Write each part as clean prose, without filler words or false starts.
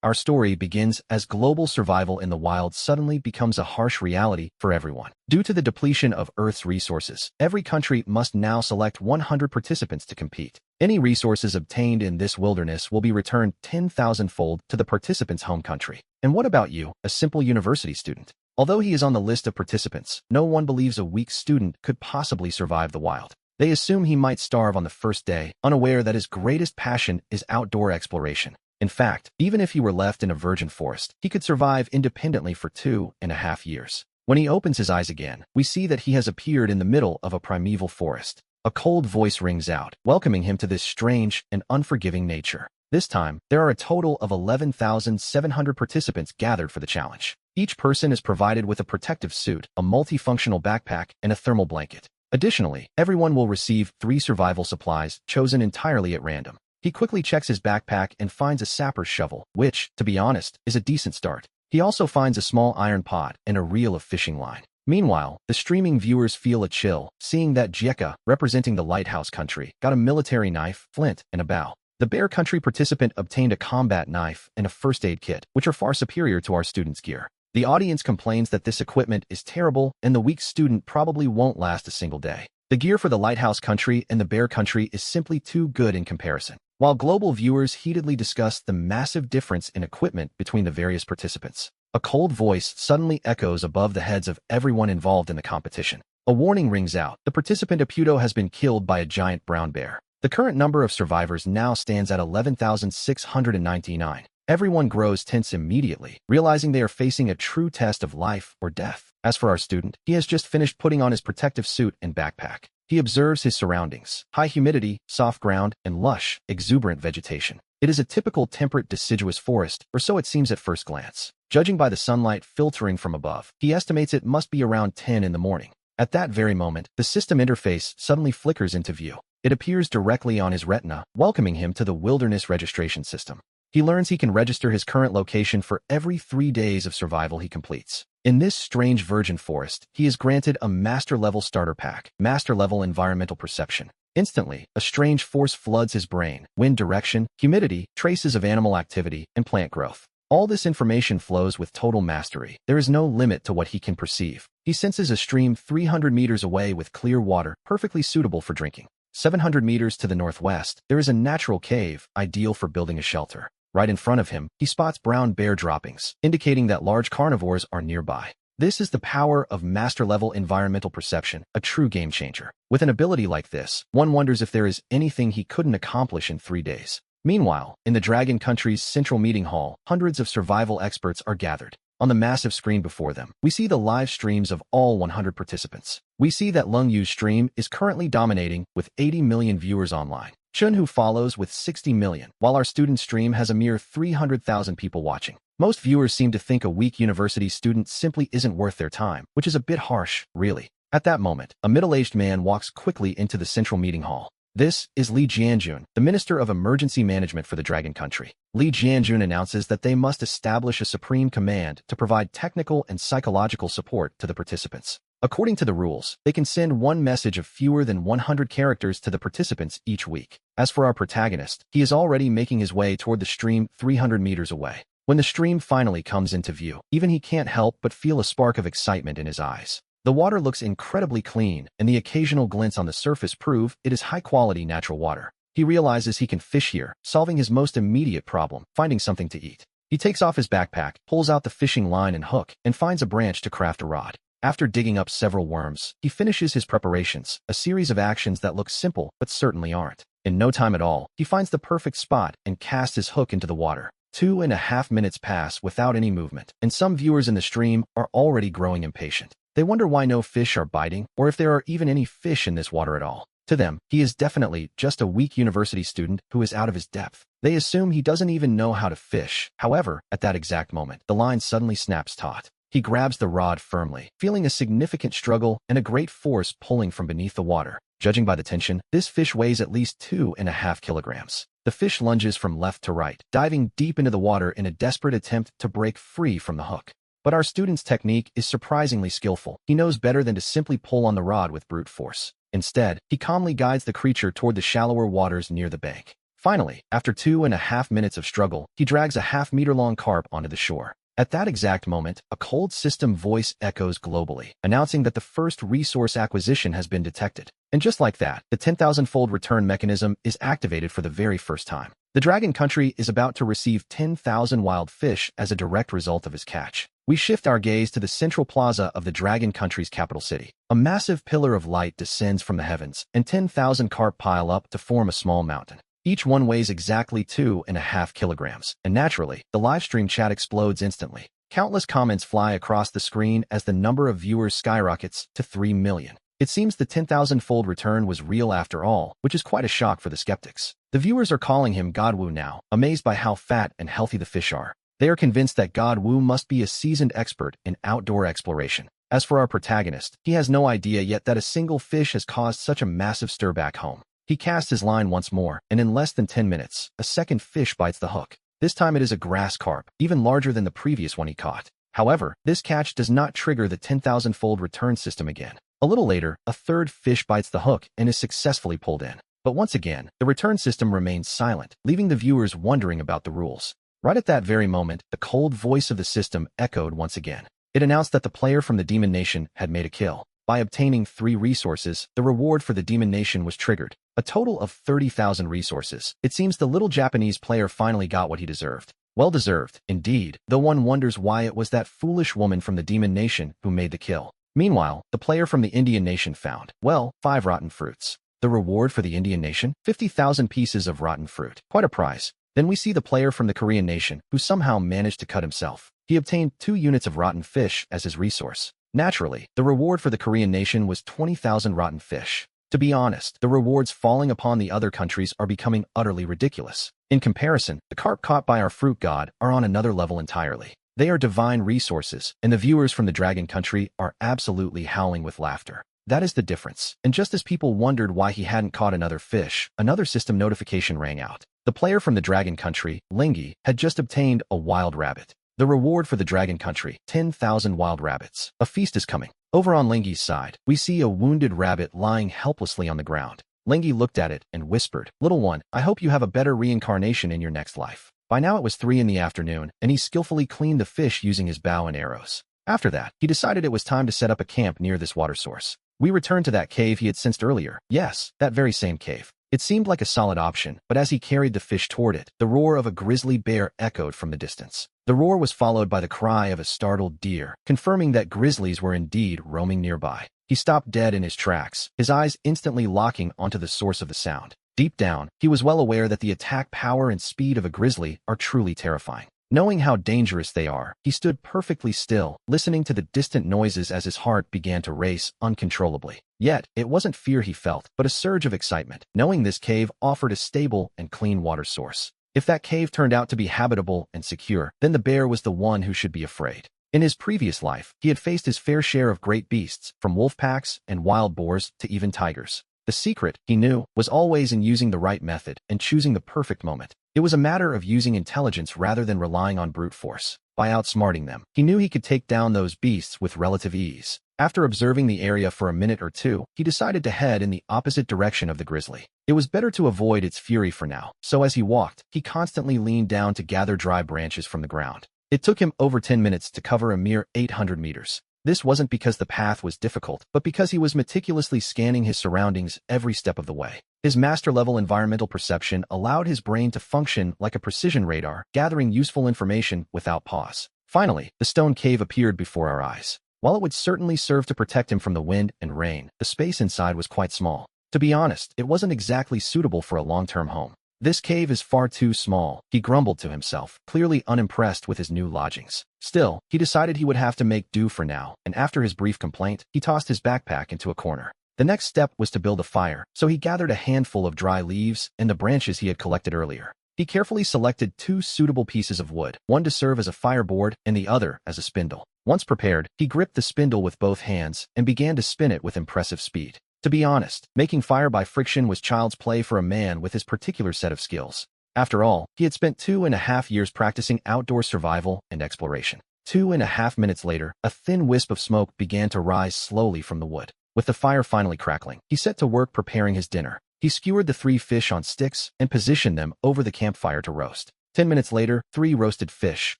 Our story begins as global survival in the wild suddenly becomes a harsh reality for everyone. Due to the depletion of Earth's resources, every country must now select 100 participants to compete. Any resources obtained in this wilderness will be returned 10,000-fold to the participant's home country. And what about you, a simple university student? Although he is on the list of participants, no one believes a weak student could possibly survive the wild. They assume he might starve on the first day, unaware that his greatest passion is outdoor exploration. In fact, even if he were left in a virgin forest, he could survive independently for 2.5 years. When he opens his eyes again, we see that he has appeared in the middle of a primeval forest. A cold voice rings out, welcoming him to this strange and unforgiving nature. This time, there are a total of 11,700 participants gathered for the challenge. Each person is provided with a protective suit, a multifunctional backpack, and a thermal blanket. Additionally, everyone will receive 3 survival supplies chosen entirely at random. He quickly checks his backpack and finds a sapper's shovel, which, to be honest, is a decent start. He also finds a small iron pot and a reel of fishing line. Meanwhile, the streaming viewers feel a chill, seeing that Jieka, representing the lighthouse country, got a military knife, flint, and a bow. The bear country participant obtained a combat knife and a first aid kit, which are far superior to our students' gear. The audience complains that this equipment is terrible and the weak student probably won't last a single day. The gear for the lighthouse country and the bear country is simply too good in comparison. While global viewers heatedly discuss the massive difference in equipment between the various participants, a cold voice suddenly echoes above the heads of everyone involved in the competition. A warning rings out. The participant Aputo has been killed by a giant brown bear. The current number of survivors now stands at 11,699. Everyone grows tense immediately, realizing they are facing a true test of life or death. As for our student, he has just finished putting on his protective suit and backpack. He observes his surroundings: high humidity, soft ground, and lush, exuberant vegetation. It is a typical temperate deciduous forest, or so it seems at first glance. Judging by the sunlight filtering from above, he estimates it must be around 10 in the morning. At that very moment, the system interface suddenly flickers into view. It appears directly on his retina, welcoming him to the wilderness registration system. He learns he can register his current location for every 3 days of survival he completes. In this strange virgin forest, he is granted a master-level starter pack, master-level environmental perception. Instantly, a strange force floods his brain: wind direction, humidity, traces of animal activity, and plant growth. All this information flows with total mastery. There is no limit to what he can perceive. He senses a stream 300 meters away with clear water, perfectly suitable for drinking. 700 meters to the northwest, there is a natural cave, ideal for building a shelter. Right in front of him, he spots brown bear droppings, indicating that large carnivores are nearby. This is the power of master-level environmental perception, a true game changer. With an ability like this, one wonders if there is anything he couldn't accomplish in 3 days. Meanwhile, in the Dragon Country's central meeting hall, hundreds of survival experts are gathered. On the massive screen before them, we see the live streams of all 100 participants. We see that Lung Yu's stream is currently dominating with 80 million viewers online. Chunhu follows with 60 million, while our student stream has a mere 300,000 people watching. Most viewers seem to think a weak university student simply isn't worth their time, which is a bit harsh, really. At that moment, a middle-aged man walks quickly into the central meeting hall. This is Li Jianjun, the Minister of Emergency Management for the Dragon Country. Li Jianjun announces that they must establish a supreme command to provide technical and psychological support to the participants. According to the rules, they can send one message of fewer than 100 characters to the participants each week. As for our protagonist, he is already making his way toward the stream 300 meters away. When the stream finally comes into view, even he can't help but feel a spark of excitement in his eyes. The water looks incredibly clean, and the occasional glints on the surface prove it is high-quality natural water. He realizes he can fish here, solving his most immediate problem: finding something to eat. He takes off his backpack, pulls out the fishing line and hook, and finds a branch to craft a rod. After digging up several worms, he finishes his preparations, a series of actions that look simple but certainly aren't. In no time at all, he finds the perfect spot and casts his hook into the water. 2.5 minutes pass without any movement, and some viewers in the stream are already growing impatient. They wonder why no fish are biting, or if there are even any fish in this water at all. To them, he is definitely just a weak university student who is out of his depth. They assume he doesn't even know how to fish. However, at that exact moment, the line suddenly snaps taut. He grabs the rod firmly, feeling a significant struggle and a great force pulling from beneath the water. Judging by the tension, this fish weighs at least 2.5 kilograms. The fish lunges from left to right, diving deep into the water in a desperate attempt to break free from the hook. But our student's technique is surprisingly skillful. He knows better than to simply pull on the rod with brute force. Instead, he calmly guides the creature toward the shallower waters near the bank. Finally, after 2.5 minutes of struggle, he drags a half-meter-long carp onto the shore. At that exact moment, a cold system voice echoes globally, announcing that the first resource acquisition has been detected. And just like that, the 10,000-fold return mechanism is activated for the very first time. The dragon country is about to receive 10,000 wild fish as a direct result of his catch. We shift our gaze to the central plaza of the dragon country's capital city. A massive pillar of light descends from the heavens, and 10,000 carp pile up to form a small mountain. Each one weighs exactly 2.5 kilograms, and naturally, the livestream chat explodes instantly. Countless comments fly across the screen as the number of viewers skyrockets to 3 million. It seems the 10,000-fold return was real after all, which is quite a shock for the skeptics. The viewers are calling him God Wu now, amazed by how fat and healthy the fish are. They are convinced that God Wu must be a seasoned expert in outdoor exploration. As for our protagonist, he has no idea yet that a single fish has caused such a massive stir back home. He casts his line once more, and in less than 10 minutes, a second fish bites the hook. This time it is a grass carp, even larger than the previous one he caught. However, this catch does not trigger the 10,000-fold return system again. A little later, a third fish bites the hook and is successfully pulled in. But once again, the return system remains silent, leaving the viewers wondering about the rules. Right at that very moment, the cold voice of the system echoed once again. It announced that the player from the Demon Nation had made a kill. By obtaining 3 resources, the reward for the Demon Nation was triggered. A total of 30,000 resources. It seems the little Japanese player finally got what he deserved. Well deserved, indeed, though one wonders why it was that foolish woman from the Demon Nation who made the kill. Meanwhile, the player from the Indian Nation found, well, 5 rotten fruits. The reward for the Indian Nation? 50,000 pieces of rotten fruit. Quite a prize. Then we see the player from the Korean Nation, who somehow managed to cut himself. He obtained 2 units of rotten fish as his resource. Naturally, the reward for the Korean Nation was 20,000 rotten fish. To be honest, the rewards falling upon the other countries are becoming utterly ridiculous. In comparison, the carp caught by our fruit god are on another level entirely. They are divine resources, and the viewers from the dragon country are absolutely howling with laughter. That is the difference. And just as people wondered why he hadn't caught another fish, another system notification rang out. The player from the dragon country, Lingy, had just obtained a wild rabbit. The reward for the dragon country, 10,000 wild rabbits. A feast is coming. Over on Lingy's side, we see a wounded rabbit lying helplessly on the ground. Lingy looked at it and whispered, "Little one, I hope you have a better reincarnation in your next life." By now it was 3 in the afternoon, and he skillfully cleaned the fish using his bow and arrows. After that, he decided it was time to set up a camp near this water source. We return to that cave he had sensed earlier. Yes, that very same cave. It seemed like a solid option, but as he carried the fish toward it, the roar of a grizzly bear echoed from the distance. The roar was followed by the cry of a startled deer, confirming that grizzlies were indeed roaming nearby. He stopped dead in his tracks, his eyes instantly locking onto the source of the sound. Deep down, he was well aware that the attack power and speed of a grizzly are truly terrifying. Knowing how dangerous they are, he stood perfectly still, listening to the distant noises as his heart began to race uncontrollably. Yet, it wasn't fear he felt, but a surge of excitement, knowing this cave offered a stable and clean water source. If that cave turned out to be habitable and secure, then the bear was the one who should be afraid. In his previous life, he had faced his fair share of great beasts, from wolf packs and wild boars to even tigers. The secret, he knew, was always in using the right method and choosing the perfect moment. It was a matter of using intelligence rather than relying on brute force. By outsmarting them, he knew he could take down those beasts with relative ease. After observing the area for a minute or two, he decided to head in the opposite direction of the grizzly. It was better to avoid its fury for now, so as he walked, he constantly leaned down to gather dry branches from the ground. It took him over 10 minutes to cover a mere 800 meters. This wasn't because the path was difficult, but because he was meticulously scanning his surroundings every step of the way. His master-level environmental perception allowed his brain to function like a precision radar, gathering useful information without pause. Finally, the stone cave appeared before our eyes. While it would certainly serve to protect him from the wind and rain, the space inside was quite small. To be honest, it wasn't exactly suitable for a long-term home. This cave is far too small, he grumbled to himself, clearly unimpressed with his new lodgings. Still, he decided he would have to make do for now, and after his brief complaint, he tossed his backpack into a corner. The next step was to build a fire, so he gathered a handful of dry leaves and the branches he had collected earlier. He carefully selected 2 suitable pieces of wood, one to serve as a fireboard and the other as a spindle. Once prepared, he gripped the spindle with both hands and began to spin it with impressive speed. To be honest, making fire by friction was child's play for a man with his particular set of skills. After all, he had spent 2.5 years practicing outdoor survival and exploration. 2.5 minutes later, a thin wisp of smoke began to rise slowly from the wood. With the fire finally crackling, he set to work preparing his dinner. He skewered the 3 fish on sticks and positioned them over the campfire to roast. 10 minutes later, 3 roasted fish,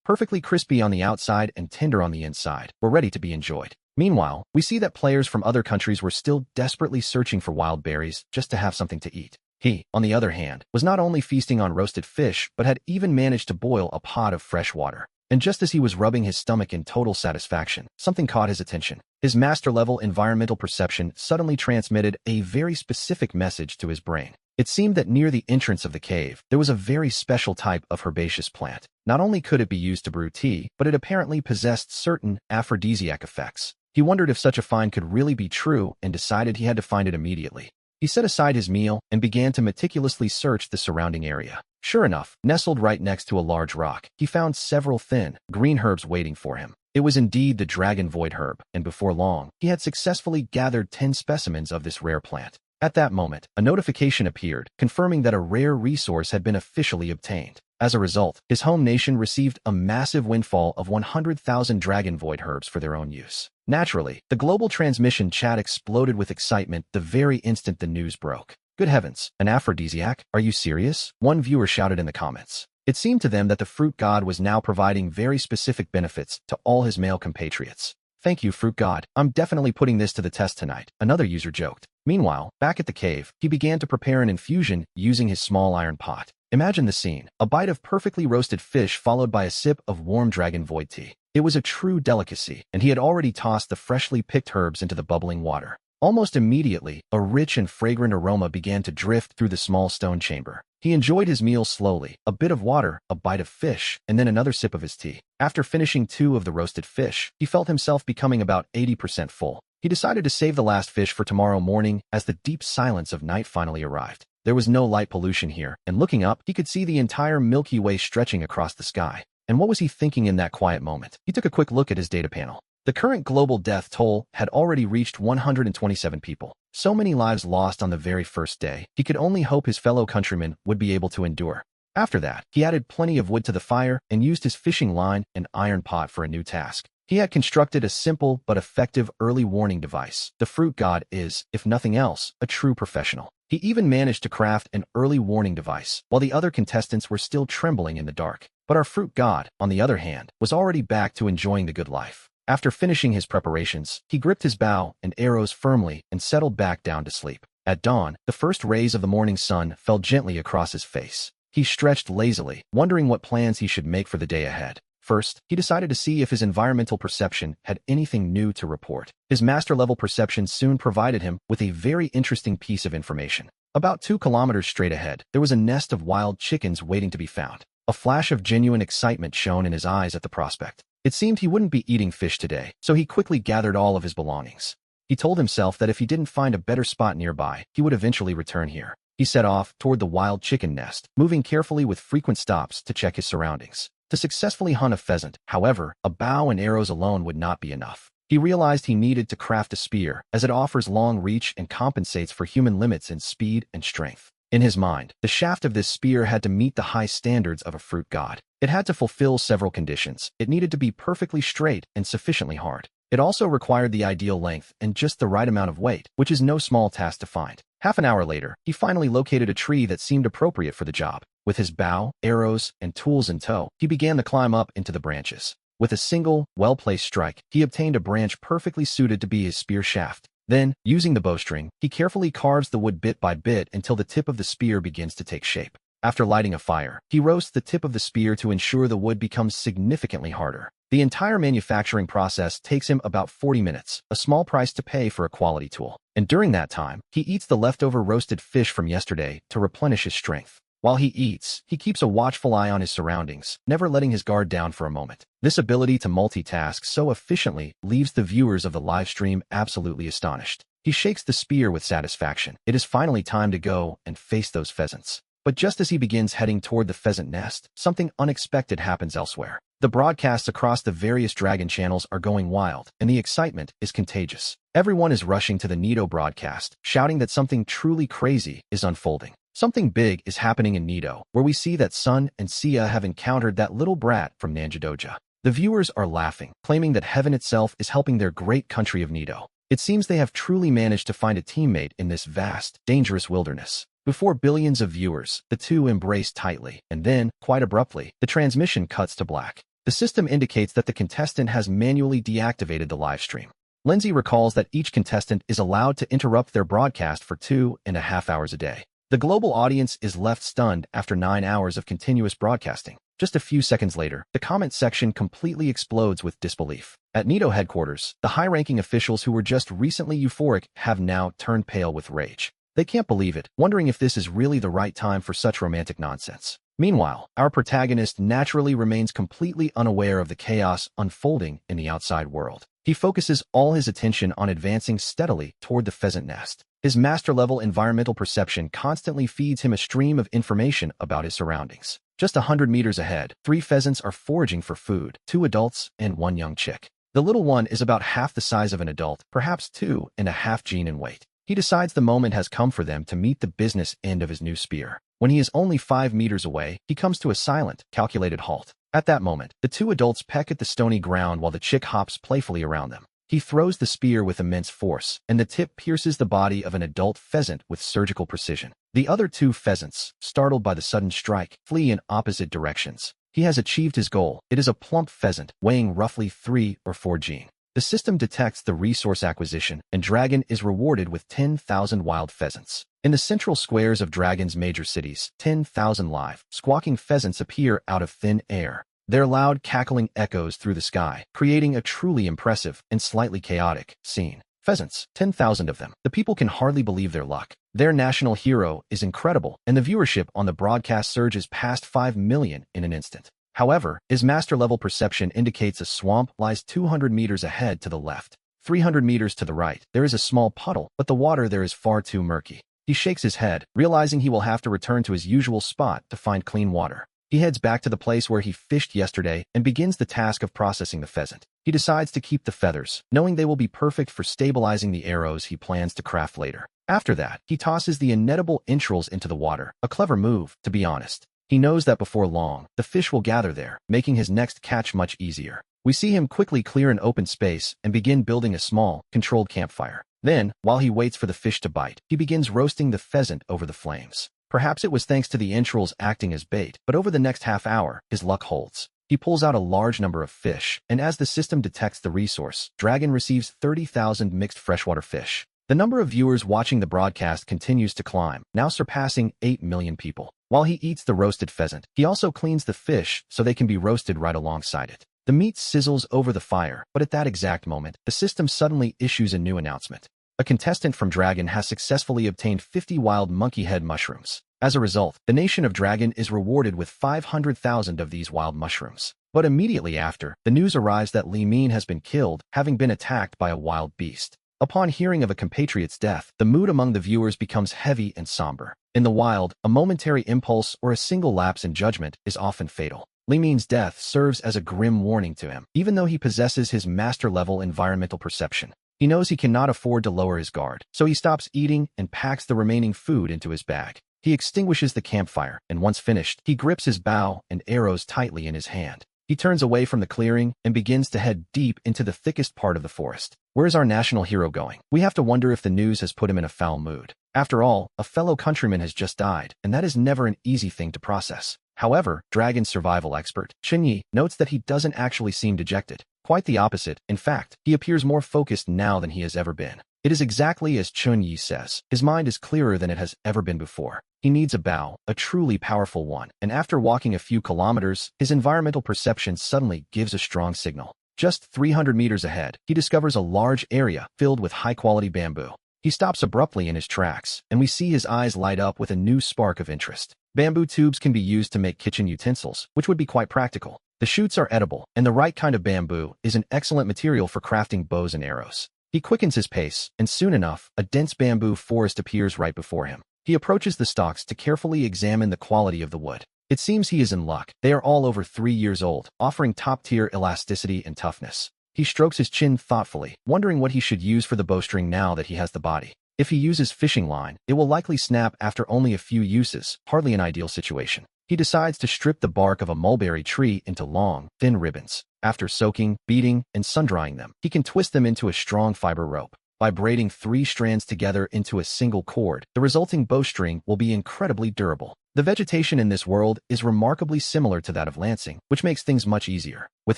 perfectly crispy on the outside and tender on the inside, were ready to be enjoyed. Meanwhile, we see that players from other countries were still desperately searching for wild berries just to have something to eat. He, on the other hand, was not only feasting on roasted fish but had even managed to boil a pot of fresh water. And just as he was rubbing his stomach in total satisfaction, something caught his attention. His master-level environmental perception suddenly transmitted a very specific message to his brain. It seemed that near the entrance of the cave, there was a very special type of herbaceous plant. Not only could it be used to brew tea, but it apparently possessed certain aphrodisiac effects. He wondered if such a find could really be true and decided he had to find it immediately. He set aside his meal and began to meticulously search the surrounding area. Sure enough, nestled right next to a large rock, he found several thin, green herbs waiting for him. It was indeed the dragon void herb, and before long, he had successfully gathered 10 specimens of this rare plant. At that moment, a notification appeared, confirming that a rare resource had been officially obtained. As a result, his home nation received a massive windfall of 100,000 dragon void herbs for their own use. Naturally, the global transmission chat exploded with excitement the very instant the news broke. Good heavens, an aphrodisiac? Are you serious? One viewer shouted in the comments. It seemed to them that the fruit god was now providing very specific benefits to all his male compatriots. Thank you, fruit god. I'm definitely putting this to the test tonight, another user joked. Meanwhile, back at the cave, he began to prepare an infusion using his small iron pot. Imagine the scene, a bite of perfectly roasted fish followed by a sip of warm dragon void tea. It was a true delicacy, and he had already tossed the freshly picked herbs into the bubbling water. Almost immediately, a rich and fragrant aroma began to drift through the small stone chamber. He enjoyed his meal slowly, a bit of water, a bite of fish, and then another sip of his tea. After finishing 2 of the roasted fish, he felt himself becoming about 80% full. He decided to save the last fish for tomorrow morning as the deep silence of night finally arrived. There was no light pollution here, and looking up, he could see the entire Milky Way stretching across the sky. And what was he thinking in that quiet moment? He took a quick look at his data panel. The current global death toll had already reached 127 people. So many lives lost on the very first day, he could only hope his fellow countrymen would be able to endure. After that, he added plenty of wood to the fire and used his fishing line and iron pot for a new task. He had constructed a simple but effective early warning device. The fruit god is, if nothing else, a true professional. He even managed to craft an early warning device, while the other contestants were still trembling in the dark. But our fruit god, on the other hand, was already back to enjoying the good life. After finishing his preparations, he gripped his bow and arrows firmly and settled back down to sleep. At dawn, the first rays of the morning sun fell gently across his face. He stretched lazily, wondering what plans he should make for the day ahead. First, he decided to see if his environmental perception had anything new to report. His master-level perception soon provided him with a very interesting piece of information. About 2 kilometers straight ahead, there was a nest of wild chickens waiting to be found. A flash of genuine excitement shone in his eyes at the prospect. It seemed he wouldn't be eating fish today, so he quickly gathered all of his belongings. He told himself that if he didn't find a better spot nearby, he would eventually return here. He set off toward the wild chicken nest, moving carefully with frequent stops to check his surroundings. To successfully hunt a pheasant, however, a bow and arrows alone would not be enough. He realized he needed to craft a spear, as it offers long reach and compensates for human limits in speed and strength. In his mind, the shaft of this spear had to meet the high standards of a fruit god. It had to fulfill several conditions. It needed to be perfectly straight and sufficiently hard. It also required the ideal length and just the right amount of weight, which is no small task to find. Half an hour later, he finally located a tree that seemed appropriate for the job. With his bow, arrows, and tools in tow, he began to climb up into the branches. With a single, well-placed strike, he obtained a branch perfectly suited to be his spear shaft. Then, using the bowstring, he carefully carves the wood bit by bit until the tip of the spear begins to take shape. After lighting a fire, he roasts the tip of the spear to ensure the wood becomes significantly harder. The entire manufacturing process takes him about 40 minutes, a small price to pay for a quality tool. And during that time, he eats the leftover roasted fish from yesterday to replenish his strength. While he eats, he keeps a watchful eye on his surroundings, never letting his guard down for a moment. This ability to multitask so efficiently leaves the viewers of the live stream absolutely astonished. He shakes the spear with satisfaction. It is finally time to go and face those pheasants. But just as he begins heading toward the pheasant nest, something unexpected happens elsewhere. The broadcasts across the various Dragon channels are going wild, and the excitement is contagious. Everyone is rushing to the Nido broadcast, shouting that something truly crazy is unfolding. Something big is happening in Nido, where we see that Sun and Sia have encountered that little brat from Nanjidoja. The viewers are laughing, claiming that heaven itself is helping their great country of Nido. It seems they have truly managed to find a teammate in this vast, dangerous wilderness. Before billions of viewers, the two embrace tightly, and then, quite abruptly, the transmission cuts to black. The system indicates that the contestant has manually deactivated the live stream. Lindsay recalls that each contestant is allowed to interrupt their broadcast for 2.5 hours a day. The global audience is left stunned after 9 hours of continuous broadcasting. Just a few seconds later, the comment section completely explodes with disbelief. At NITO headquarters, the high-ranking officials who were just recently euphoric have now turned pale with rage. They can't believe it, wondering if this is really the right time for such romantic nonsense. Meanwhile, our protagonist naturally remains completely unaware of the chaos unfolding in the outside world. He focuses all his attention on advancing steadily toward the pheasant nest. His master-level environmental perception constantly feeds him a stream of information about his surroundings. Just 100 meters ahead, 3 pheasants are foraging for food, 2 adults and 1 young chick. The little one is about half the size of an adult, perhaps 2.5 gene in weight. He decides the moment has come for them to meet the business end of his new spear. When he is only 5 meters away, he comes to a silent, calculated halt. At that moment, the 2 adults peck at the stony ground while the chick hops playfully around them. He throws the spear with immense force, and the tip pierces the body of an adult pheasant with surgical precision. The other 2 pheasants, startled by the sudden strike, flee in opposite directions. He has achieved his goal. It is a plump pheasant, weighing roughly 3 or 4 gene. The system detects the resource acquisition, and Dragon is rewarded with 10,000 wild pheasants. In the central squares of Dragon's major cities, 10,000 live, squawking pheasants appear out of thin air. Their loud cackling echoes through the sky, creating a truly impressive and slightly chaotic scene. Pheasants, 10,000 of them. The people can hardly believe their luck. Their national hero is incredible, and the viewership on the broadcast surges past 5 million in an instant. However, his master-level perception indicates a swamp lies 200 meters ahead to the left. 300 meters to the right, there is a small puddle, but the water there is far too murky. He shakes his head, realizing he will have to return to his usual spot to find clean water. He heads back to the place where he fished yesterday and begins the task of processing the pheasant. He decides to keep the feathers, knowing they will be perfect for stabilizing the arrows he plans to craft later. After that, he tosses the inedible entrails into the water, a clever move, to be honest. He knows that before long, the fish will gather there, making his next catch much easier. We see him quickly clear an open space and begin building a small, controlled campfire. Then, while he waits for the fish to bite, he begins roasting the pheasant over the flames. Perhaps it was thanks to the entrails acting as bait, but over the next half hour, his luck holds. He pulls out a large number of fish, and as the system detects the resource, Dragon receives 30,000 mixed freshwater fish. The number of viewers watching the broadcast continues to climb, now surpassing 8 million people. While he eats the roasted pheasant, he also cleans the fish so they can be roasted right alongside it. The meat sizzles over the fire, but at that exact moment, the system suddenly issues a new announcement. A contestant from Dragon has successfully obtained 50 wild monkey head mushrooms. As a result, the nation of Dragon is rewarded with 500,000 of these wild mushrooms. But immediately after, the news arrives that Li Min has been killed, having been attacked by a wild beast. Upon hearing of a compatriot's death, the mood among the viewers becomes heavy and somber. In the wild, a momentary impulse or a single lapse in judgment is often fatal. Li Min's death serves as a grim warning to him, even though he possesses his master-level environmental perception. He knows he cannot afford to lower his guard, so he stops eating and packs the remaining food into his bag. He extinguishes the campfire, and once finished, he grips his bow and arrows tightly in his hand. He turns away from the clearing and begins to head deep into the thickest part of the forest. Where is our national hero going? We have to wonder if the news has put him in a foul mood. After all, a fellow countryman has just died, and that is never an easy thing to process. However, Dragon's survival expert, Chunyi, notes that he doesn't actually seem dejected. Quite the opposite. In fact, he appears more focused now than he has ever been. It is exactly as Chunyi says. His mind is clearer than it has ever been before. He needs a bow, a truly powerful one, and after walking a few kilometers, his environmental perception suddenly gives a strong signal. Just 300 meters ahead, he discovers a large area filled with high-quality bamboo. He stops abruptly in his tracks, and we see his eyes light up with a new spark of interest. Bamboo tubes can be used to make kitchen utensils, which would be quite practical. The shoots are edible, and the right kind of bamboo is an excellent material for crafting bows and arrows. He quickens his pace, and soon enough, a dense bamboo forest appears right before him. He approaches the stalks to carefully examine the quality of the wood. It seems he is in luck. They are all over 3 years old, offering top-tier elasticity and toughness. He strokes his chin thoughtfully, wondering what he should use for the bowstring now that he has the body. If he uses fishing line, it will likely snap after only a few uses, hardly an ideal situation. He decides to strip the bark of a mulberry tree into long, thin ribbons. After soaking, beating, and sun-drying them, he can twist them into a strong fiber rope. By braiding 3 strands together into a single cord, the resulting bowstring will be incredibly durable. The vegetation in this world is remarkably similar to that of Lansing, which makes things much easier. With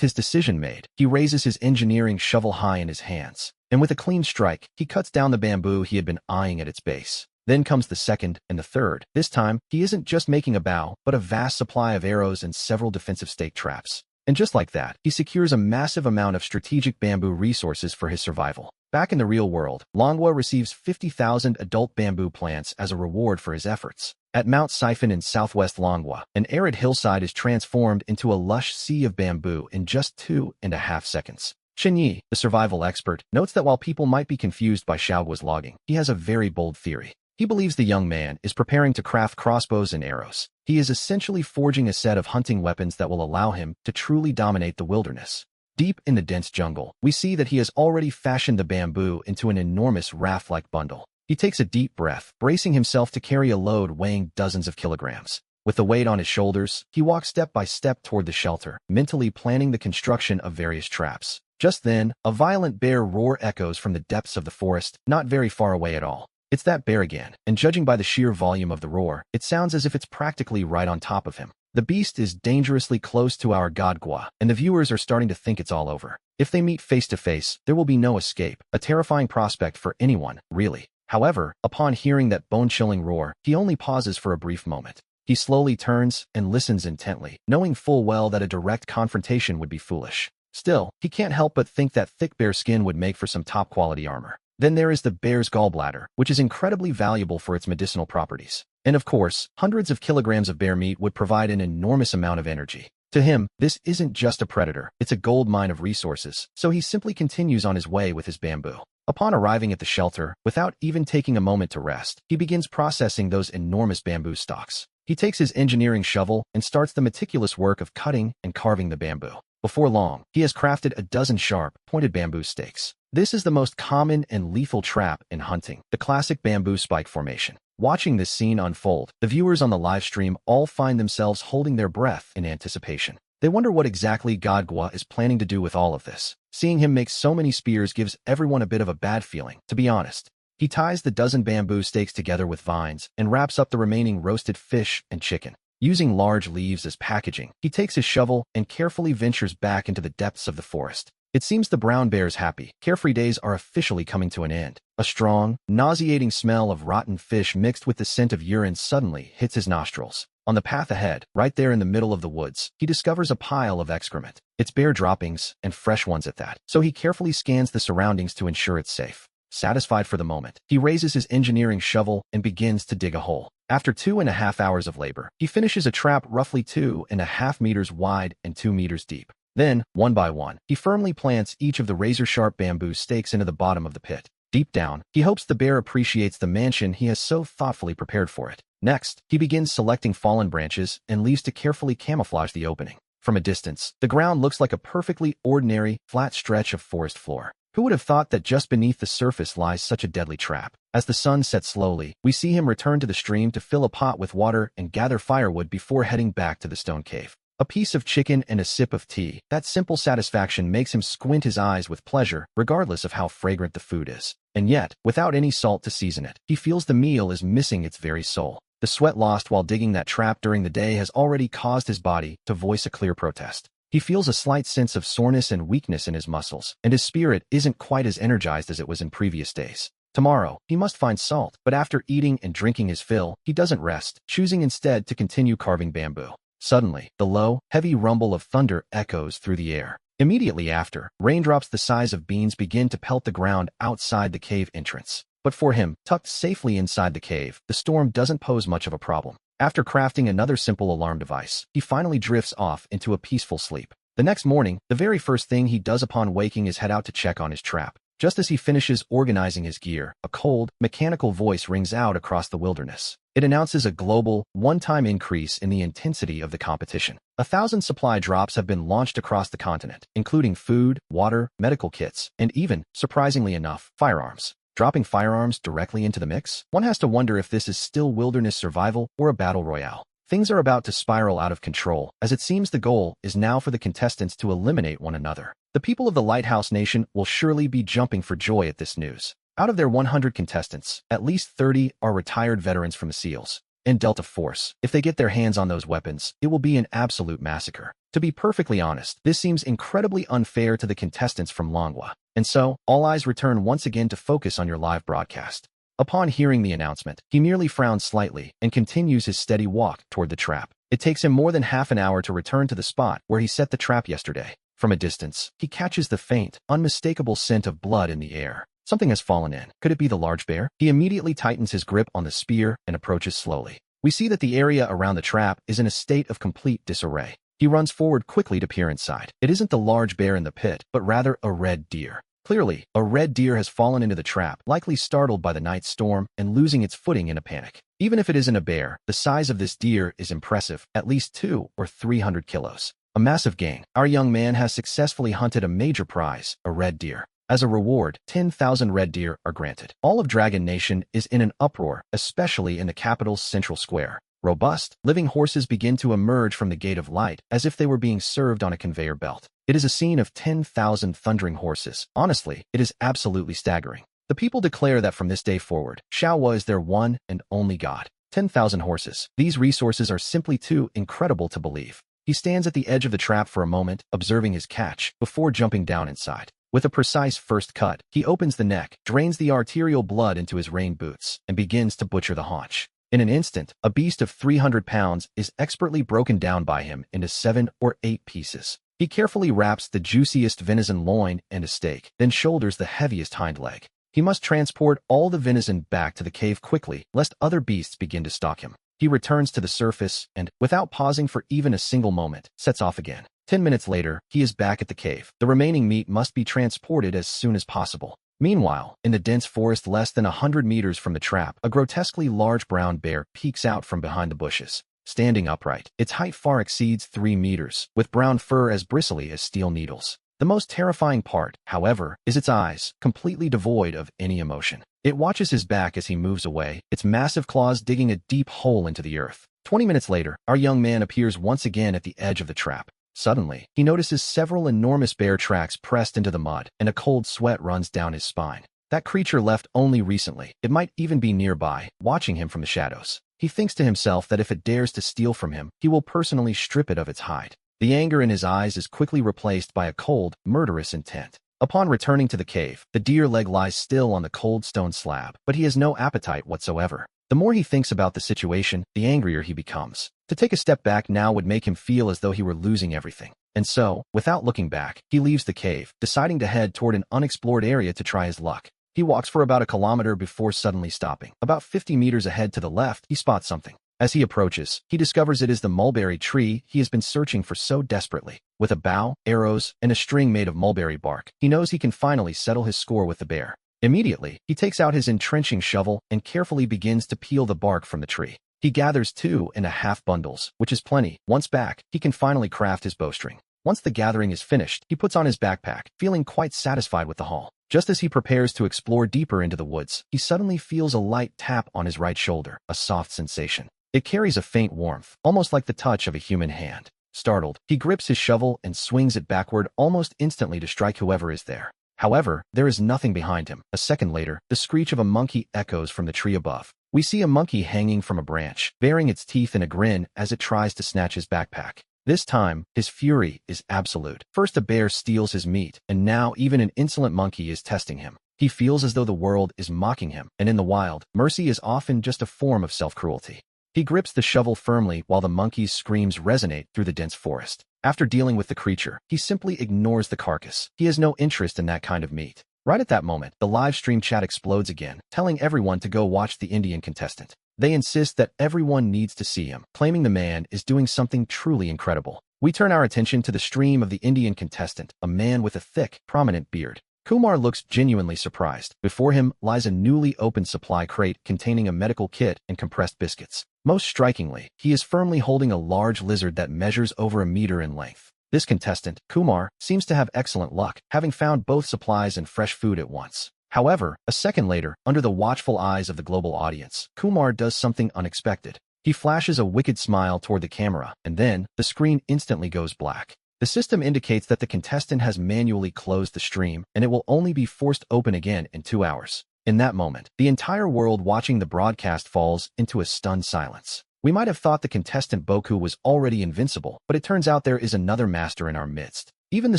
his decision made, he raises his engineering shovel high in his hands, and with a clean strike, he cuts down the bamboo he had been eyeing at its base. Then comes the second and the third. This time, he isn't just making a bow, but a vast supply of arrows and several defensive stake traps. And just like that, he secures a massive amount of strategic bamboo resources for his survival. Back in the real world, Longwa receives 50,000 adult bamboo plants as a reward for his efforts. At Mount Siphon in southwest Longwa, an arid hillside is transformed into a lush sea of bamboo in just 2.5 seconds. Shenyi, the survival expert, notes that while people might be confused by Xiaoguo's logging, he has a very bold theory. He believes the young man is preparing to craft crossbows and arrows. He is essentially forging a set of hunting weapons that will allow him to truly dominate the wilderness. Deep in the dense jungle, we see that he has already fashioned the bamboo into an enormous raft-like bundle. He takes a deep breath, bracing himself to carry a load weighing dozens of kilograms. With the weight on his shoulders, he walks step by step toward the shelter, mentally planning the construction of various traps. Just then, a violent bear roar echoes from the depths of the forest, not very far away at all. It's that bear again, and judging by the sheer volume of the roar, it sounds as if it's practically right on top of him. The beast is dangerously close to our god Gua, and the viewers are starting to think it's all over. If they meet face to face, there will be no escape, a terrifying prospect for anyone, really. However, upon hearing that bone-chilling roar, he only pauses for a brief moment. He slowly turns and listens intently, knowing full well that a direct confrontation would be foolish. Still, he can't help but think that thick bear skin would make for some top-quality armor. Then there is the bear's gallbladder, which is incredibly valuable for its medicinal properties. And of course, hundreds of kilograms of bear meat would provide an enormous amount of energy. To him, this isn't just a predator, it's a gold mine of resources, so he simply continues on his way with his bamboo. Upon arriving at the shelter, without even taking a moment to rest, he begins processing those enormous bamboo stalks. He takes his engineering shovel and starts the meticulous work of cutting and carving the bamboo. Before long, he has crafted a dozen sharp, pointed bamboo stakes. This is the most common and lethal trap in hunting, the classic bamboo spike formation. Watching this scene unfold, the viewers on the live stream all find themselves holding their breath in anticipation. They wonder what exactly God Gua is planning to do with all of this. Seeing him make so many spears gives everyone a bit of a bad feeling, to be honest. He ties the dozen bamboo stakes together with vines and wraps up the remaining roasted fish and chicken. Using large leaves as packaging, he takes his shovel and carefully ventures back into the depths of the forest. It seems the brown bear's happy. Carefree days are officially coming to an end. A strong, nauseating smell of rotten fish mixed with the scent of urine suddenly hits his nostrils. On the path ahead, right there in the middle of the woods, he discovers a pile of excrement. It's bear droppings, and fresh ones at that, so he carefully scans the surroundings to ensure it's safe. Satisfied for the moment, he raises his engineering shovel and begins to dig a hole. After 2.5 hours of labor, he finishes a trap roughly 2.5 meters wide and 2 meters deep. Then, one by one, he firmly plants each of the razor-sharp bamboo stakes into the bottom of the pit. Deep down, he hopes the bear appreciates the mansion he has so thoughtfully prepared for it. Next, he begins selecting fallen branches and leaves to carefully camouflage the opening. From a distance, the ground looks like a perfectly ordinary, flat stretch of forest floor. Who would have thought that just beneath the surface lies such a deadly trap? As the sun sets slowly, we see him return to the stream to fill a pot with water and gather firewood before heading back to the stone cave. A piece of chicken and a sip of tea, that simple satisfaction makes him squint his eyes with pleasure, regardless of how fragrant the food is. And yet, without any salt to season it, he feels the meal is missing its very soul. The sweat lost while digging that trap during the day has already caused his body to voice a clear protest. He feels a slight sense of soreness and weakness in his muscles, and his spirit isn't quite as energized as it was in previous days. Tomorrow, he must find salt, but after eating and drinking his fill, he doesn't rest, choosing instead to continue carving bamboo. Suddenly, the low, heavy rumble of thunder echoes through the air. Immediately after, raindrops the size of beans begin to pelt the ground outside the cave entrance. But for him, tucked safely inside the cave, the storm doesn't pose much of a problem. After crafting another simple alarm device, he finally drifts off into a peaceful sleep. The next morning, the very first thing he does upon waking is head out to check on his trap. Just as he finishes organizing his gear, a cold, mechanical voice rings out across the wilderness. It announces a global, one-time increase in the intensity of the competition. 1,000 supply drops have been launched across the continent, including food, water, medical kits, and even, surprisingly enough, firearms. Dropping firearms directly into the mix? One has to wonder if this is still wilderness survival or a battle royale. Things are about to spiral out of control, as it seems the goal is now for the contestants to eliminate one another. The people of the Lighthouse Nation will surely be jumping for joy at this news. Out of their 100 contestants, at least 30 are retired veterans from the SEALs and Delta Force. If they get their hands on those weapons, it will be an absolute massacre. To be perfectly honest, this seems incredibly unfair to the contestants from Manhwa. And so, all eyes return once again to focus on your live broadcast. Upon hearing the announcement, he merely frowns slightly and continues his steady walk toward the trap. It takes him more than half an hour to return to the spot where he set the trap yesterday. From a distance, he catches the faint, unmistakable scent of blood in the air. Something has fallen in. Could it be the large bear? He immediately tightens his grip on the spear and approaches slowly. We see that the area around the trap is in a state of complete disarray. He runs forward quickly to peer inside. It isn't the large bear in the pit, but rather a red deer. Clearly, a red deer has fallen into the trap, likely startled by the night storm and losing its footing in a panic. Even if it isn't a bear, the size of this deer is impressive, at least 200 or 300 kilos. A massive gain. Our young man has successfully hunted a major prize, a red deer. As a reward, 10,000 red deer are granted. All of Dragon Nation is in an uproar, especially in the capital's central square. Robust, living horses begin to emerge from the gate of light as if they were being served on a conveyor belt. It is a scene of 10,000 thundering horses. Honestly, it is absolutely staggering. The people declare that from this day forward, Xiaohua is their one and only god. 10,000 horses. These resources are simply too incredible to believe. He stands at the edge of the trap for a moment, observing his catch, before jumping down inside. With a precise first cut, he opens the neck, drains the arterial blood into his rain boots, and begins to butcher the haunch. In an instant, a beast of 300 pounds is expertly broken down by him into 7 or 8 pieces. He carefully wraps the juiciest venison loin and a steak, then shoulders the heaviest hind leg. He must transport all the venison back to the cave quickly, lest other beasts begin to stalk him. He returns to the surface and, without pausing for even a single moment, sets off again. 10 minutes later, he is back at the cave. The remaining meat must be transported as soon as possible. Meanwhile, in the dense forest less than 100 meters from the trap, a grotesquely large brown bear peeks out from behind the bushes. Standing upright, its height far exceeds 3 meters, with brown fur as bristly as steel needles. The most terrifying part, however, is its eyes, completely devoid of any emotion. It watches his back as he moves away, its massive claws digging a deep hole into the earth. 20 minutes later, our young man appears once again at the edge of the trap. Suddenly, he notices several enormous bear tracks pressed into the mud, and a cold sweat runs down his spine. That creature left only recently. It might even be nearby, watching him from the shadows. He thinks to himself that if it dares to steal from him, he will personally strip it of its hide. The anger in his eyes is quickly replaced by a cold, murderous intent. Upon returning to the cave, the deer leg lies still on the cold stone slab, but he has no appetite whatsoever. The more he thinks about the situation, the angrier he becomes. To take a step back now would make him feel as though he were losing everything. And so, without looking back, he leaves the cave, deciding to head toward an unexplored area to try his luck. He walks for about a kilometer before suddenly stopping. About 50 meters ahead to the left, he spots something. As he approaches, he discovers it is the mulberry tree he has been searching for so desperately. With a bow, arrows, and a string made of mulberry bark, he knows he can finally settle his score with the bear. Immediately, he takes out his entrenching shovel and carefully begins to peel the bark from the tree. He gathers 2.5 bundles, which is plenty. Once back, he can finally craft his bowstring. Once the gathering is finished, he puts on his backpack, feeling quite satisfied with the haul. Just as he prepares to explore deeper into the woods, he suddenly feels a light tap on his right shoulder, a soft sensation. It carries a faint warmth, almost like the touch of a human hand. Startled, he grips his shovel and swings it backward almost instantly to strike whoever is there. However, there is nothing behind him. A second later, the screech of a monkey echoes from the tree above. We see a monkey hanging from a branch, baring its teeth in a grin as it tries to snatch his backpack. This time, his fury is absolute. First a bear steals his meat, and now even an insolent monkey is testing him. He feels as though the world is mocking him, and in the wild, mercy is often just a form of self-cruelty. He grips the shovel firmly while the monkey's screams resonate through the dense forest. After dealing with the creature, he simply ignores the carcass. He has no interest in that kind of meat. Right at that moment, the live stream chat explodes again, telling everyone to go watch the Indian contestant. They insist that everyone needs to see him, claiming the man is doing something truly incredible. We turn our attention to the stream of the Indian contestant, a man with a thick, prominent beard. Kumar looks genuinely surprised. Before him lies a newly opened supply crate containing a medical kit and compressed biscuits. Most strikingly, he is firmly holding a large lizard that measures over a meter in length. This contestant, Kumar, seems to have excellent luck, having found both supplies and fresh food at once. However, a second later, under the watchful eyes of the global audience, Kumar does something unexpected. He flashes a wicked smile toward the camera, and then, the screen instantly goes black. The system indicates that the contestant has manually closed the stream, and it will only be forced open again in 2 hours. In that moment, the entire world watching the broadcast falls into a stunned silence. We might have thought the contestant Boku was already invincible, but it turns out there is another master in our midst. Even the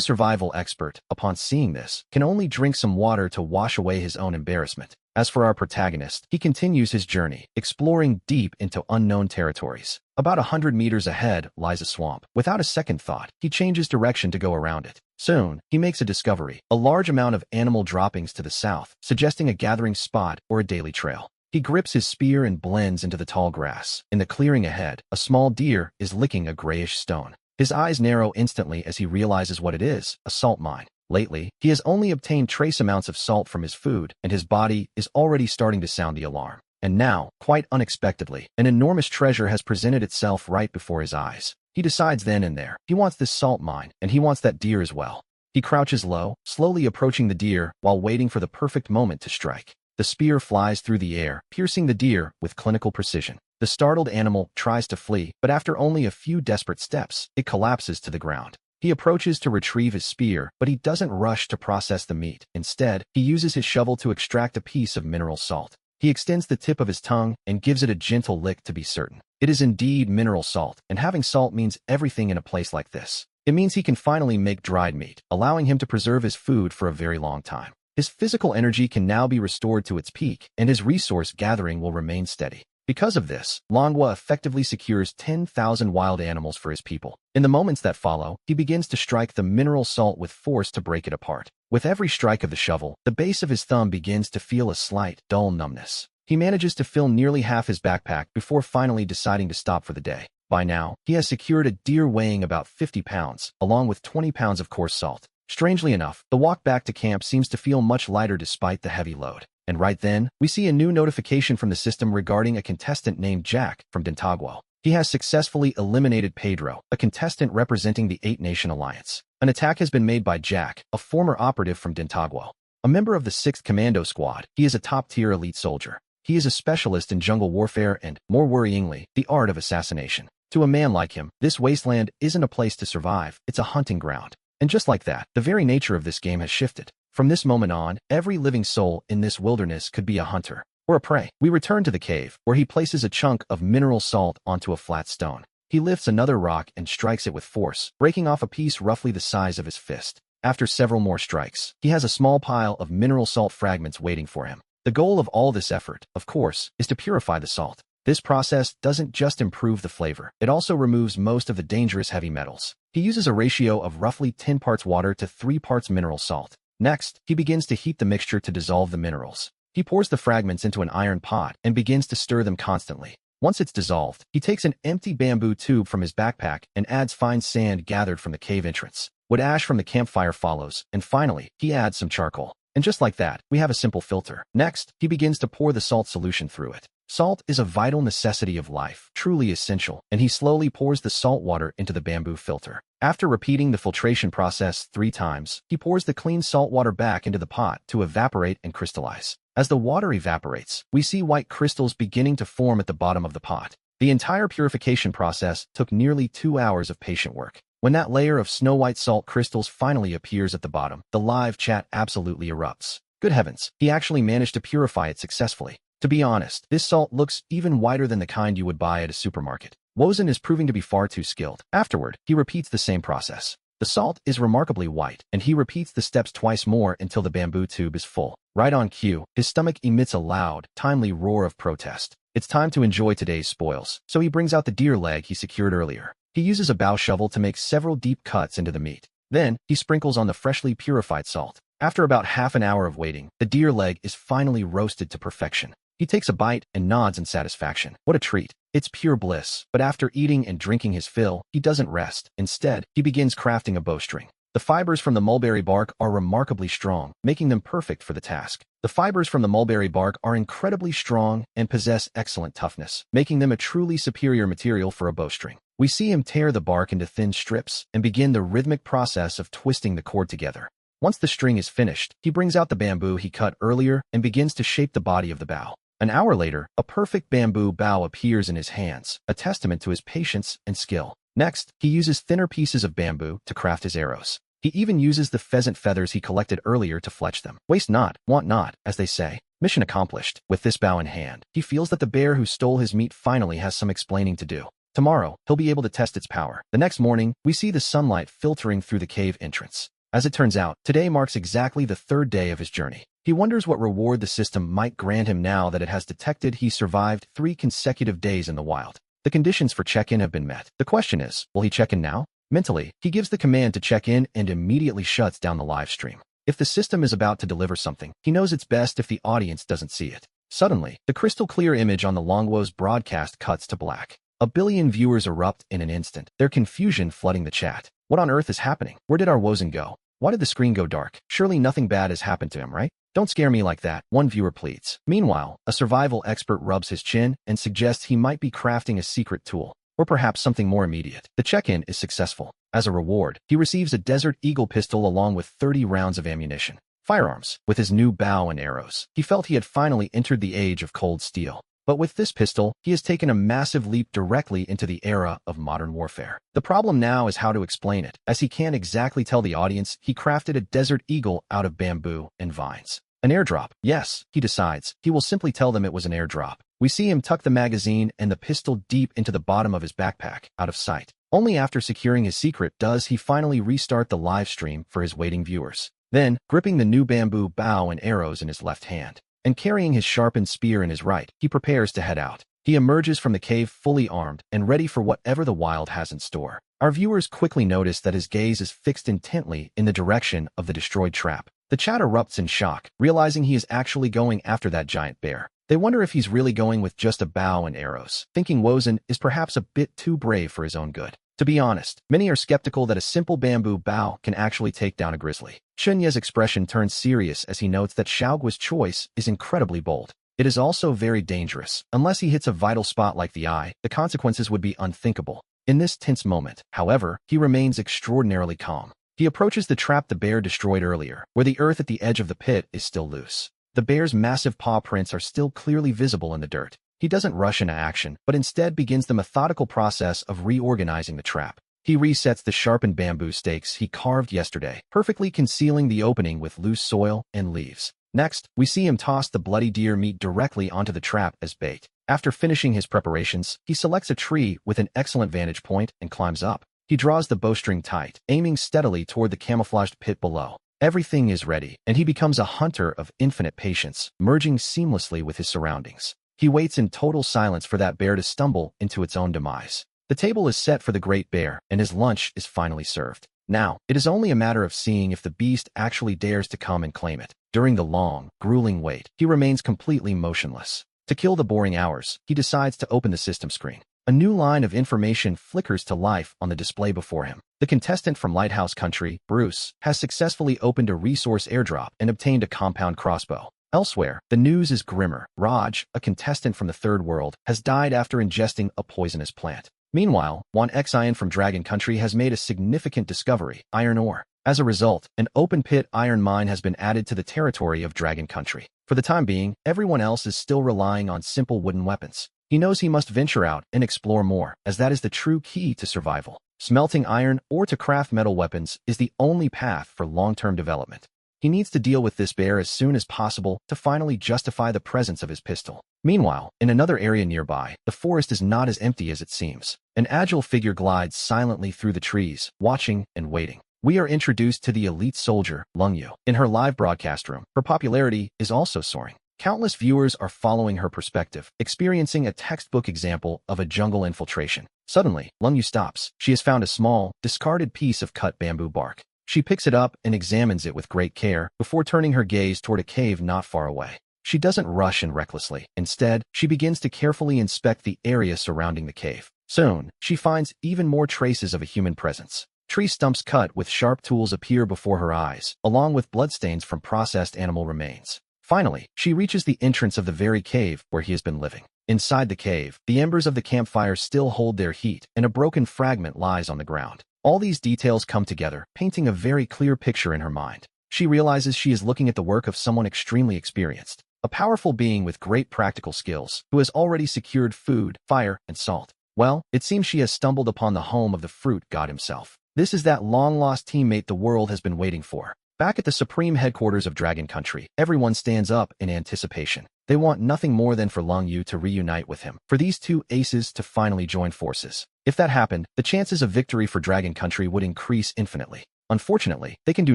survival expert, upon seeing this, can only drink some water to wash away his own embarrassment. As for our protagonist, he continues his journey, exploring deep into unknown territories. About 100 meters ahead lies a swamp. Without a second thought, he changes direction to go around it. Soon, he makes a discovery, a large amount of animal droppings to the south, suggesting a gathering spot or a daily trail. He grips his spear and blends into the tall grass. In the clearing ahead, a small deer is licking a grayish stone. His eyes narrow instantly as he realizes what it is, a salt mine. Lately, he has only obtained trace amounts of salt from his food, and his body is already starting to sound the alarm. And now, quite unexpectedly, an enormous treasure has presented itself right before his eyes. He decides then and there, he wants this salt mine, and he wants that deer as well. He crouches low, slowly approaching the deer while waiting for the perfect moment to strike. The spear flies through the air, piercing the deer with clinical precision. The startled animal tries to flee, but after only a few desperate steps, it collapses to the ground. He approaches to retrieve his spear, but he doesn't rush to process the meat. Instead, he uses his shovel to extract a piece of mineral salt. He extends the tip of his tongue and gives it a gentle lick to be certain. It is indeed mineral salt, and having salt means everything in a place like this. It means he can finally make dried meat, allowing him to preserve his food for a very long time. His physical energy can now be restored to its peak, and his resource gathering will remain steady. Because of this, Manhwa effectively secures 10,000 wild animals for his people. In the moments that follow, he begins to strike the mineral salt with force to break it apart. With every strike of the shovel, the base of his thumb begins to feel a slight, dull numbness. He manages to fill nearly half his backpack before finally deciding to stop for the day. By now, he has secured a deer weighing about 50 pounds, along with 20 pounds of coarse salt. Strangely enough, the walk back to camp seems to feel much lighter despite the heavy load. And right then, we see a new notification from the system regarding a contestant named Jack from Dentagwo. He has successfully eliminated Pedro, a contestant representing the 8-Nation Alliance. An attack has been made by Jack, a former operative from Dentagwo. A member of the 6th Commando Squad, he is a top-tier elite soldier. He is a specialist in jungle warfare and, more worryingly, the art of assassination. To a man like him, this wasteland isn't a place to survive, it's a hunting ground. And just like that, the very nature of this game has shifted. From this moment on, every living soul in this wilderness could be a hunter or a prey. We return to the cave, where he places a chunk of mineral salt onto a flat stone. He lifts another rock and strikes it with force, breaking off a piece roughly the size of his fist. After several more strikes, he has a small pile of mineral salt fragments waiting for him. The goal of all this effort, of course, is to purify the salt. This process doesn't just improve the flavor, it also removes most of the dangerous heavy metals. He uses a ratio of roughly 10 parts water to 3 parts mineral salt. Next, he begins to heat the mixture to dissolve the minerals. He pours the fragments into an iron pot and begins to stir them constantly. Once it's dissolved, he takes an empty bamboo tube from his backpack and adds fine sand gathered from the cave entrance. Wood ash from the campfire follows, and finally, he adds some charcoal. And just like that, we have a simple filter. Next, he begins to pour the salt solution through it. Salt is a vital necessity of life, truly essential, and he slowly pours the salt water into the bamboo filter. After repeating the filtration process 3 times, he pours the clean salt water back into the pot to evaporate and crystallize. As the water evaporates, we see white crystals beginning to form at the bottom of the pot. The entire purification process took nearly 2 hours of patient work. When that layer of snow-white salt crystals finally appears at the bottom, the live chat absolutely erupts. Good heavens, he actually managed to purify it successfully. To be honest, this salt looks even whiter than the kind you would buy at a supermarket. Wozen is proving to be far too skilled. Afterward, he repeats the same process. The salt is remarkably white, and he repeats the steps twice more until the bamboo tube is full. Right on cue, his stomach emits a loud, timely roar of protest. It's time to enjoy today's spoils, so he brings out the deer leg he secured earlier. He uses a bow shovel to make several deep cuts into the meat. Then, he sprinkles on the freshly purified salt. After about half an hour of waiting, the deer leg is finally roasted to perfection. He takes a bite and nods in satisfaction. What a treat. It's pure bliss. But after eating and drinking his fill, he doesn't rest. Instead, he begins crafting a bowstring. The fibers from the mulberry bark are remarkably strong, making them perfect for the task. The fibers from the mulberry bark are incredibly strong and possess excellent toughness, making them a truly superior material for a bowstring. We see him tear the bark into thin strips and begin the rhythmic process of twisting the cord together. Once the string is finished, he brings out the bamboo he cut earlier and begins to shape the body of the bow. An hour later, a perfect bamboo bow appears in his hands, a testament to his patience and skill. Next, he uses thinner pieces of bamboo to craft his arrows. He even uses the pheasant feathers he collected earlier to fletch them. Waste not, want not, as they say. Mission accomplished. With this bow in hand, he feels that the bear who stole his meat finally has some explaining to do. Tomorrow, he'll be able to test its power. The next morning, we see the sunlight filtering through the cave entrance. As it turns out, today marks exactly the third day of his journey. He wonders what reward the system might grant him now that it has detected he survived 3 consecutive days in the wild. The conditions for check-in have been met. The question is, will he check in now? Mentally, he gives the command to check in and immediately shuts down the live stream. If the system is about to deliver something, he knows it's best if the audience doesn't see it. Suddenly, the crystal-clear image on the Longwo's broadcast cuts to black. A billion viewers erupt in an instant, their confusion flooding the chat. What on earth is happening? Where did our Wozen go? Why did the screen go dark? Surely nothing bad has happened to him, right? Don't scare me like that, one viewer pleads. Meanwhile, a survival expert rubs his chin and suggests he might be crafting a secret tool, or perhaps something more immediate. The check-in is successful. As a reward, he receives a Desert Eagle pistol along with 30 rounds of ammunition. Firearms. With his new bow and arrows, he felt he had finally entered the age of cold steel. But with this pistol, he has taken a massive leap directly into the era of modern warfare. The problem now is how to explain it, as he can't exactly tell the audience he crafted a Desert Eagle out of bamboo and vines. An airdrop. Yes, he decides. He will simply tell them it was an airdrop. We see him tuck the magazine and the pistol deep into the bottom of his backpack, out of sight. Only after securing his secret does he finally restart the live stream for his waiting viewers. Then, gripping the new bamboo bow and arrows in his left hand, and carrying his sharpened spear in his right, he prepares to head out. He emerges from the cave fully armed and ready for whatever the wild has in store. Our viewers quickly notice that his gaze is fixed intently in the direction of the destroyed trap. The chat erupts in shock, realizing he is actually going after that giant bear. They wonder if he's really going with just a bow and arrows, thinking Wozen is perhaps a bit too brave for his own good. To be honest, many are skeptical that a simple bamboo bow can actually take down a grizzly. Chunya's expression turns serious as he notes that Xiaoguo's choice is incredibly bold. It is also very dangerous. Unless he hits a vital spot like the eye, the consequences would be unthinkable. In this tense moment, however, he remains extraordinarily calm. He approaches the trap the bear destroyed earlier, where the earth at the edge of the pit is still loose. The bear's massive paw prints are still clearly visible in the dirt. He doesn't rush into action, but instead begins the methodical process of reorganizing the trap. He resets the sharpened bamboo stakes he carved yesterday, perfectly concealing the opening with loose soil and leaves. Next, we see him toss the bloody deer meat directly onto the trap as bait. After finishing his preparations, he selects a tree with an excellent vantage point and climbs up. He draws the bowstring tight, aiming steadily toward the camouflaged pit below. Everything is ready, and he becomes a hunter of infinite patience, merging seamlessly with his surroundings. He waits in total silence for that bear to stumble into its own demise. The table is set for the great bear, and his lunch is finally served. Now, it is only a matter of seeing if the beast actually dares to come and claim it. During the long, grueling wait, he remains completely motionless. To kill the boring hours, he decides to open the system screen. A new line of information flickers to life on the display before him. The contestant from Lighthouse Country, Bruce, has successfully opened a resource airdrop and obtained a compound crossbow. Elsewhere, the news is grimmer. Raj, a contestant from the Third World, has died after ingesting a poisonous plant. Meanwhile, Wan Xian from Dragon Country has made a significant discovery, iron ore. As a result, an open-pit iron mine has been added to the territory of Dragon Country. For the time being, everyone else is still relying on simple wooden weapons. He knows he must venture out and explore more, as that is the true key to survival. Smelting iron or to craft metal weapons is the only path for long-term development. He needs to deal with this bear as soon as possible to finally justify the presence of his pistol. Meanwhile, in another area nearby, the forest is not as empty as it seems. An agile figure glides silently through the trees, watching and waiting. We are introduced to the elite soldier, Lungyu. In her live broadcast room, her popularity is also soaring. Countless viewers are following her perspective, experiencing a textbook example of a jungle infiltration. Suddenly, Lungyu stops. She has found a small, discarded piece of cut bamboo bark. She picks it up and examines it with great care before turning her gaze toward a cave not far away. She doesn't rush in recklessly. Instead, she begins to carefully inspect the area surrounding the cave. Soon, she finds even more traces of a human presence. Tree stumps cut with sharp tools appear before her eyes, along with bloodstains from processed animal remains. Finally, she reaches the entrance of the very cave where he has been living. Inside the cave, the embers of the campfire still hold their heat, and a broken fragment lies on the ground. All these details come together, painting a very clear picture in her mind. She realizes she is looking at the work of someone extremely experienced, a powerful being with great practical skills, who has already secured food, fire, and salt. Well, it seems she has stumbled upon the home of the fruit god himself. This is that long-lost teammate the world has been waiting for. Back at the supreme headquarters of Dragon Country, everyone stands up in anticipation. They want nothing more than for Long Yu to reunite with him, for these two aces to finally join forces. If that happened, the chances of victory for Dragon Country would increase infinitely. Unfortunately, they can do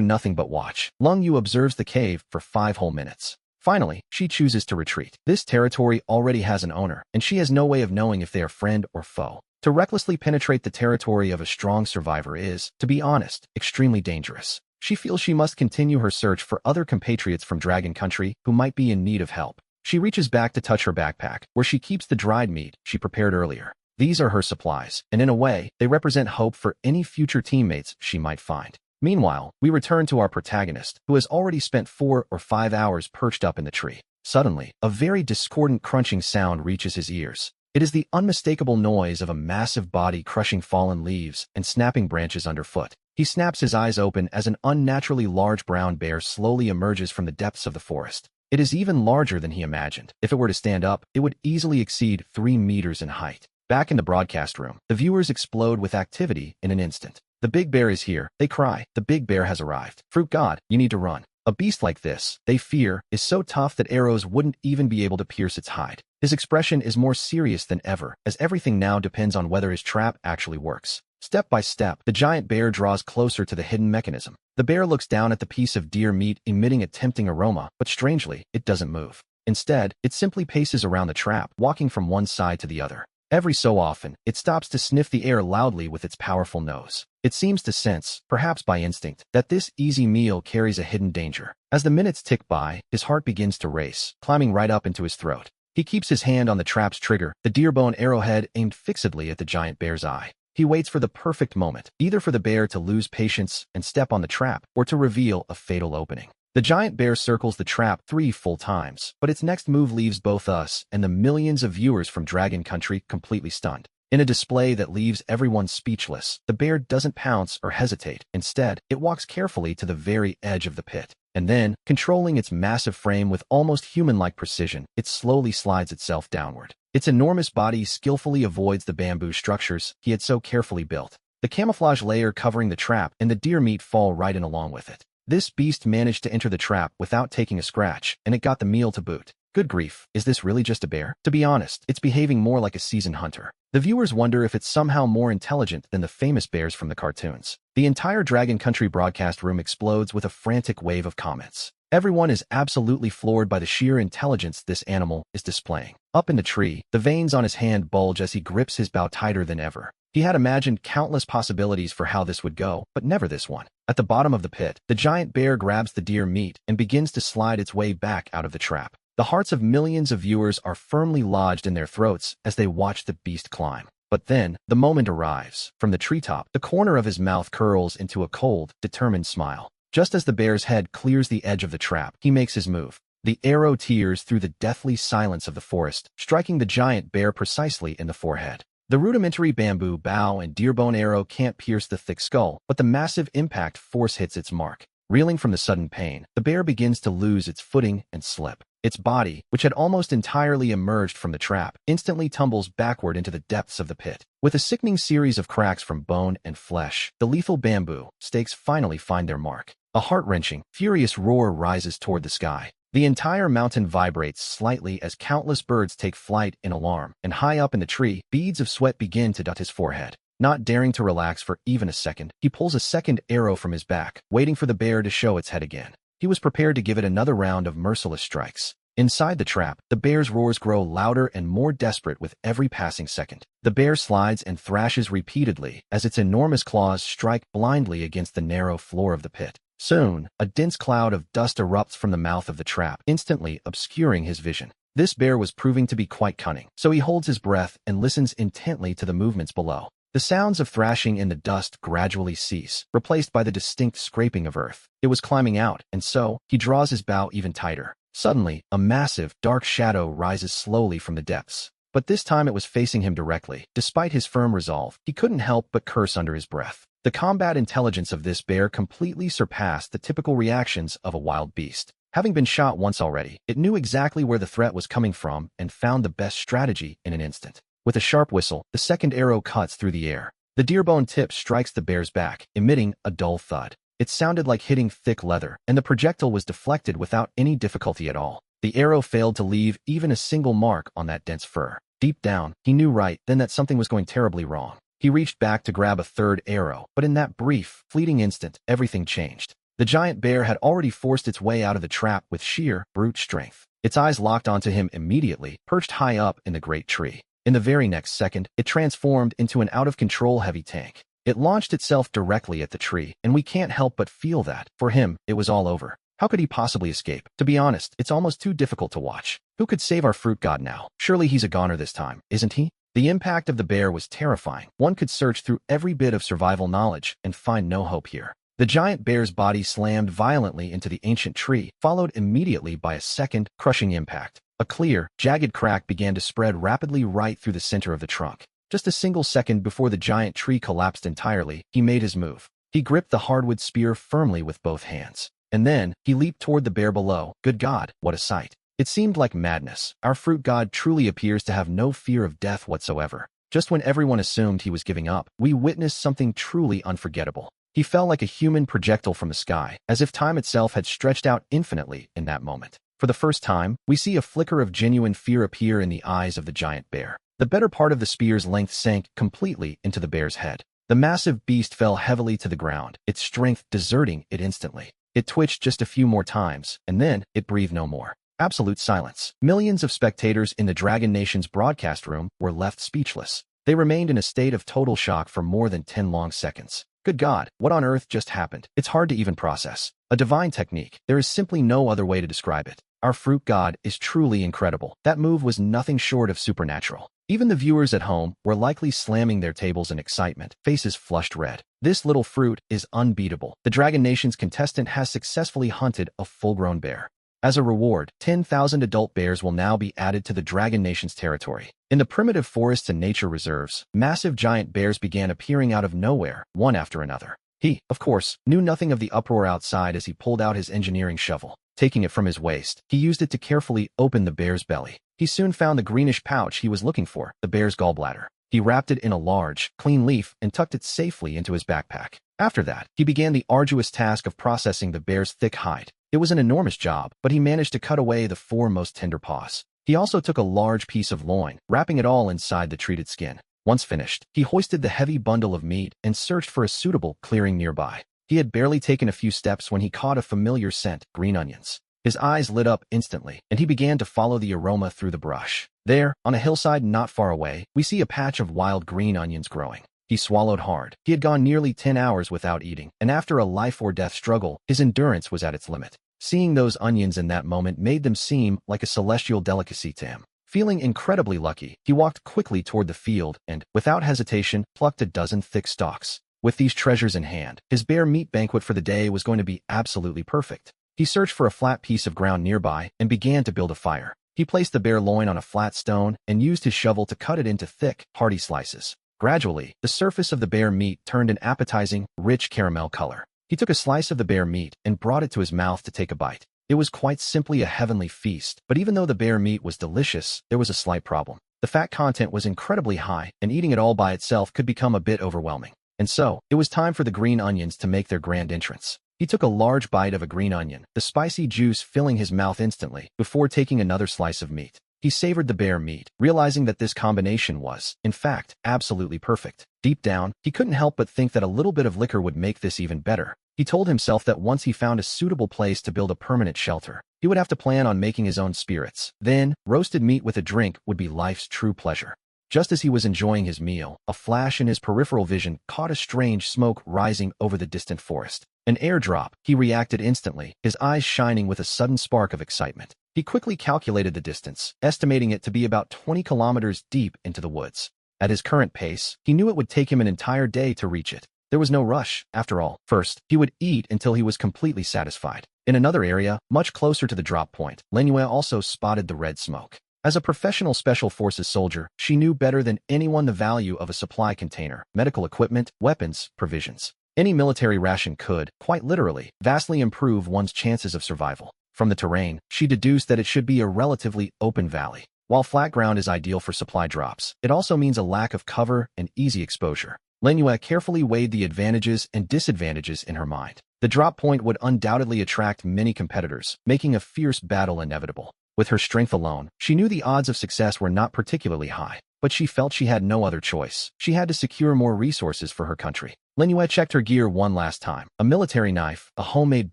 nothing but watch. Long Yu observes the cave for 5 whole minutes. Finally, she chooses to retreat. This territory already has an owner, and she has no way of knowing if they are friend or foe. To recklessly penetrate the territory of a strong survivor is, to be honest, extremely dangerous. She feels she must continue her search for other compatriots from Dragon Country who might be in need of help. She reaches back to touch her backpack, where she keeps the dried meat she prepared earlier. These are her supplies, and in a way, they represent hope for any future teammates she might find. Meanwhile, we return to our protagonist, who has already spent 4 or 5 hours perched up in the tree. Suddenly, a very discordant crunching sound reaches his ears. It is the unmistakable noise of a massive body crushing fallen leaves and snapping branches underfoot. He snaps his eyes open as an unnaturally large brown bear slowly emerges from the depths of the forest. It is even larger than he imagined. If it were to stand up, it would easily exceed 3 meters in height. Back in the broadcast room, the viewers explode with activity in an instant. The big bear is here, they cry. The big bear has arrived. Fruit God, you need to run. A beast like this, they fear, is so tough that arrows wouldn't even be able to pierce its hide. His expression is more serious than ever, as everything now depends on whether his trap actually works. Step by step, the giant bear draws closer to the hidden mechanism. The bear looks down at the piece of deer meat emitting a tempting aroma, but strangely, it doesn't move. Instead, it simply paces around the trap, walking from one side to the other. Every so often, it stops to sniff the air loudly with its powerful nose. It seems to sense, perhaps by instinct, that this easy meal carries a hidden danger. As the minutes tick by, his heart begins to race, climbing right up into his throat. He keeps his hand on the trap's trigger, the deer-bone arrowhead aimed fixedly at the giant bear's eye. He waits for the perfect moment, either for the bear to lose patience and step on the trap, or to reveal a fatal opening. The giant bear circles the trap 3 full times, but its next move leaves both us and the millions of viewers from Dragon Country completely stunned. In a display that leaves everyone speechless, the bear doesn't pounce or hesitate. Instead, it walks carefully to the very edge of the pit. And then, controlling its massive frame with almost human-like precision, it slowly slides itself downward. Its enormous body skillfully avoids the bamboo structures he had so carefully built. The camouflage layer covering the trap and the deer meat fall right in along with it. This beast managed to enter the trap without taking a scratch, and it got the meal to boot. Good grief, is this really just a bear? To be honest, it's behaving more like a seasoned hunter. The viewers wonder if it's somehow more intelligent than the famous bears from the cartoons. The entire Dragon Country broadcast room explodes with a frantic wave of comments. Everyone is absolutely floored by the sheer intelligence this animal is displaying. Up in the tree, the veins on his hand bulge as he grips his bow tighter than ever. He had imagined countless possibilities for how this would go, but never this one. At the bottom of the pit, the giant bear grabs the deer meat and begins to slide its way back out of the trap. The hearts of millions of viewers are firmly lodged in their throats as they watch the beast climb. But then, the moment arrives. From the treetop, the corner of his mouth curls into a cold, determined smile. Just as the bear's head clears the edge of the trap, he makes his move. The arrow tears through the deathly silence of the forest, striking the giant bear precisely in the forehead. The rudimentary bamboo bow and deerbone arrow can't pierce the thick skull, but the massive impact force hits its mark. Reeling from the sudden pain, the bear begins to lose its footing and slip. Its body, which had almost entirely emerged from the trap, instantly tumbles backward into the depths of the pit. With a sickening series of cracks from bone and flesh, the lethal bamboo stakes finally find their mark. A heart-wrenching, furious roar rises toward the sky. The entire mountain vibrates slightly as countless birds take flight in alarm, and high up in the tree, beads of sweat begin to dot his forehead. Not daring to relax for even a second, he pulls a second arrow from his back, waiting for the bear to show its head again. He was prepared to give it another round of merciless strikes. Inside the trap, the bear's roars grow louder and more desperate with every passing second. The bear slides and thrashes repeatedly as its enormous claws strike blindly against the narrow floor of the pit. Soon, a dense cloud of dust erupts from the mouth of the trap, instantly obscuring his vision. This bear was proving to be quite cunning, so he holds his breath and listens intently to the movements below. The sounds of thrashing in the dust gradually cease, replaced by the distinct scraping of earth. It was climbing out, and so, he draws his bow even tighter. Suddenly, a massive, dark shadow rises slowly from the depths. But this time it was facing him directly. Despite his firm resolve, he couldn't help but curse under his breath. The combat intelligence of this bear completely surpassed the typical reactions of a wild beast. Having been shot once already, it knew exactly where the threat was coming from and found the best strategy in an instant. With a sharp whistle, the second arrow cuts through the air. The deerbone tip strikes the bear's back, emitting a dull thud. It sounded like hitting thick leather, and the projectile was deflected without any difficulty at all. The arrow failed to leave even a single mark on that dense fur. Deep down, he knew right then that something was going terribly wrong. He reached back to grab a third arrow, but in that brief, fleeting instant, everything changed. The giant bear had already forced its way out of the trap with sheer, brute strength. Its eyes locked onto him immediately, perched high up in the great tree. In the very next second, it transformed into an out-of-control heavy tank. It launched itself directly at the tree, and we can't help but feel that, for him, it was all over. How could he possibly escape? To be honest, it's almost too difficult to watch. Who could save our fruit god now? Surely he's a goner this time, isn't he? The impact of the bear was terrifying. One could search through every bit of survival knowledge and find no hope here. The giant bear's body slammed violently into the ancient tree, followed immediately by a second, crushing impact. A clear, jagged crack began to spread rapidly right through the center of the trunk. Just a single second before the giant tree collapsed entirely, he made his move. He gripped the hardwood spear firmly with both hands. And then, he leaped toward the bear below. Good God, what a sight. It seemed like madness. Our fruit god truly appears to have no fear of death whatsoever. Just when everyone assumed he was giving up, we witnessed something truly unforgettable. He fell like a human projectile from the sky, as if time itself had stretched out infinitely in that moment. For the first time, we see a flicker of genuine fear appear in the eyes of the giant bear. The better part of the spear's length sank completely into the bear's head. The massive beast fell heavily to the ground, its strength deserting it instantly. It twitched just a few more times, and then it breathed no more. Absolute silence. Millions of spectators in the Dragon Nation's broadcast room were left speechless. They remained in a state of total shock for more than 10 long seconds. Good God, what on earth just happened? It's hard to even process. A divine technique. There is simply no other way to describe it. Our fruit god is truly incredible. That move was nothing short of supernatural. Even the viewers at home were likely slamming their tables in excitement, faces flushed red. This little fruit is unbeatable. The Dragon Nation's contestant has successfully hunted a full-grown bear. As a reward, 10,000 adult bears will now be added to the Dragon Nation's territory. In the primitive forests and nature reserves, massive giant bears began appearing out of nowhere, one after another. He, of course, knew nothing of the uproar outside as he pulled out his engineering shovel. Taking it from his waist, he used it to carefully open the bear's belly. He soon found the greenish pouch he was looking for, the bear's gallbladder. He wrapped it in a large, clean leaf and tucked it safely into his backpack. After that, he began the arduous task of processing the bear's thick hide. It was an enormous job, but he managed to cut away the 4 most tender paws. He also took a large piece of loin, wrapping it all inside the treated skin. Once finished, he hoisted the heavy bundle of meat and searched for a suitable clearing nearby. He had barely taken a few steps when he caught a familiar scent, green onions. His eyes lit up instantly, and he began to follow the aroma through the brush. There, on a hillside not far away, we see a patch of wild green onions growing. He swallowed hard. He had gone nearly 10 hours without eating, and after a life-or-death struggle, his endurance was at its limit. Seeing those onions in that moment made them seem like a celestial delicacy to him. Feeling incredibly lucky, he walked quickly toward the field and, without hesitation, plucked a dozen thick stalks. With these treasures in hand, his bear meat banquet for the day was going to be absolutely perfect. He searched for a flat piece of ground nearby and began to build a fire. He placed the bear loin on a flat stone and used his shovel to cut it into thick, hearty slices. Gradually, the surface of the bear meat turned an appetizing, rich caramel color. He took a slice of the bear meat and brought it to his mouth to take a bite. It was quite simply a heavenly feast, but even though the bear meat was delicious, there was a slight problem. The fat content was incredibly high, and eating it all by itself could become a bit overwhelming. And so, it was time for the green onions to make their grand entrance. He took a large bite of a green onion, the spicy juice filling his mouth instantly, before taking another slice of meat. He savored the bear meat, realizing that this combination was, in fact, absolutely perfect. Deep down, he couldn't help but think that a little bit of liquor would make this even better. He told himself that once he found a suitable place to build a permanent shelter, he would have to plan on making his own spirits. Then, roasted meat with a drink would be life's true pleasure. Just as he was enjoying his meal, a flash in his peripheral vision caught a strange smoke rising over the distant forest. An airdrop. He reacted instantly, his eyes shining with a sudden spark of excitement. He quickly calculated the distance, estimating it to be about 20 kilometers deep into the woods. At his current pace, he knew it would take him an entire day to reach it. There was no rush, after all. First, he would eat until he was completely satisfied. In another area, much closer to the drop point, Manhwa also spotted the red smoke. As a professional Special Forces soldier, she knew better than anyone the value of a supply container, medical equipment, weapons, provisions. Any military ration could, quite literally, vastly improve one's chances of survival. From the terrain, she deduced that it should be a relatively open valley. While flat ground is ideal for supply drops, it also means a lack of cover and easy exposure. Manhwa carefully weighed the advantages and disadvantages in her mind. The drop point would undoubtedly attract many competitors, making a fierce battle inevitable. With her strength alone, she knew the odds of success were not particularly high, but she felt she had no other choice. She had to secure more resources for her country. Linhua checked her gear one last time: a military knife, a homemade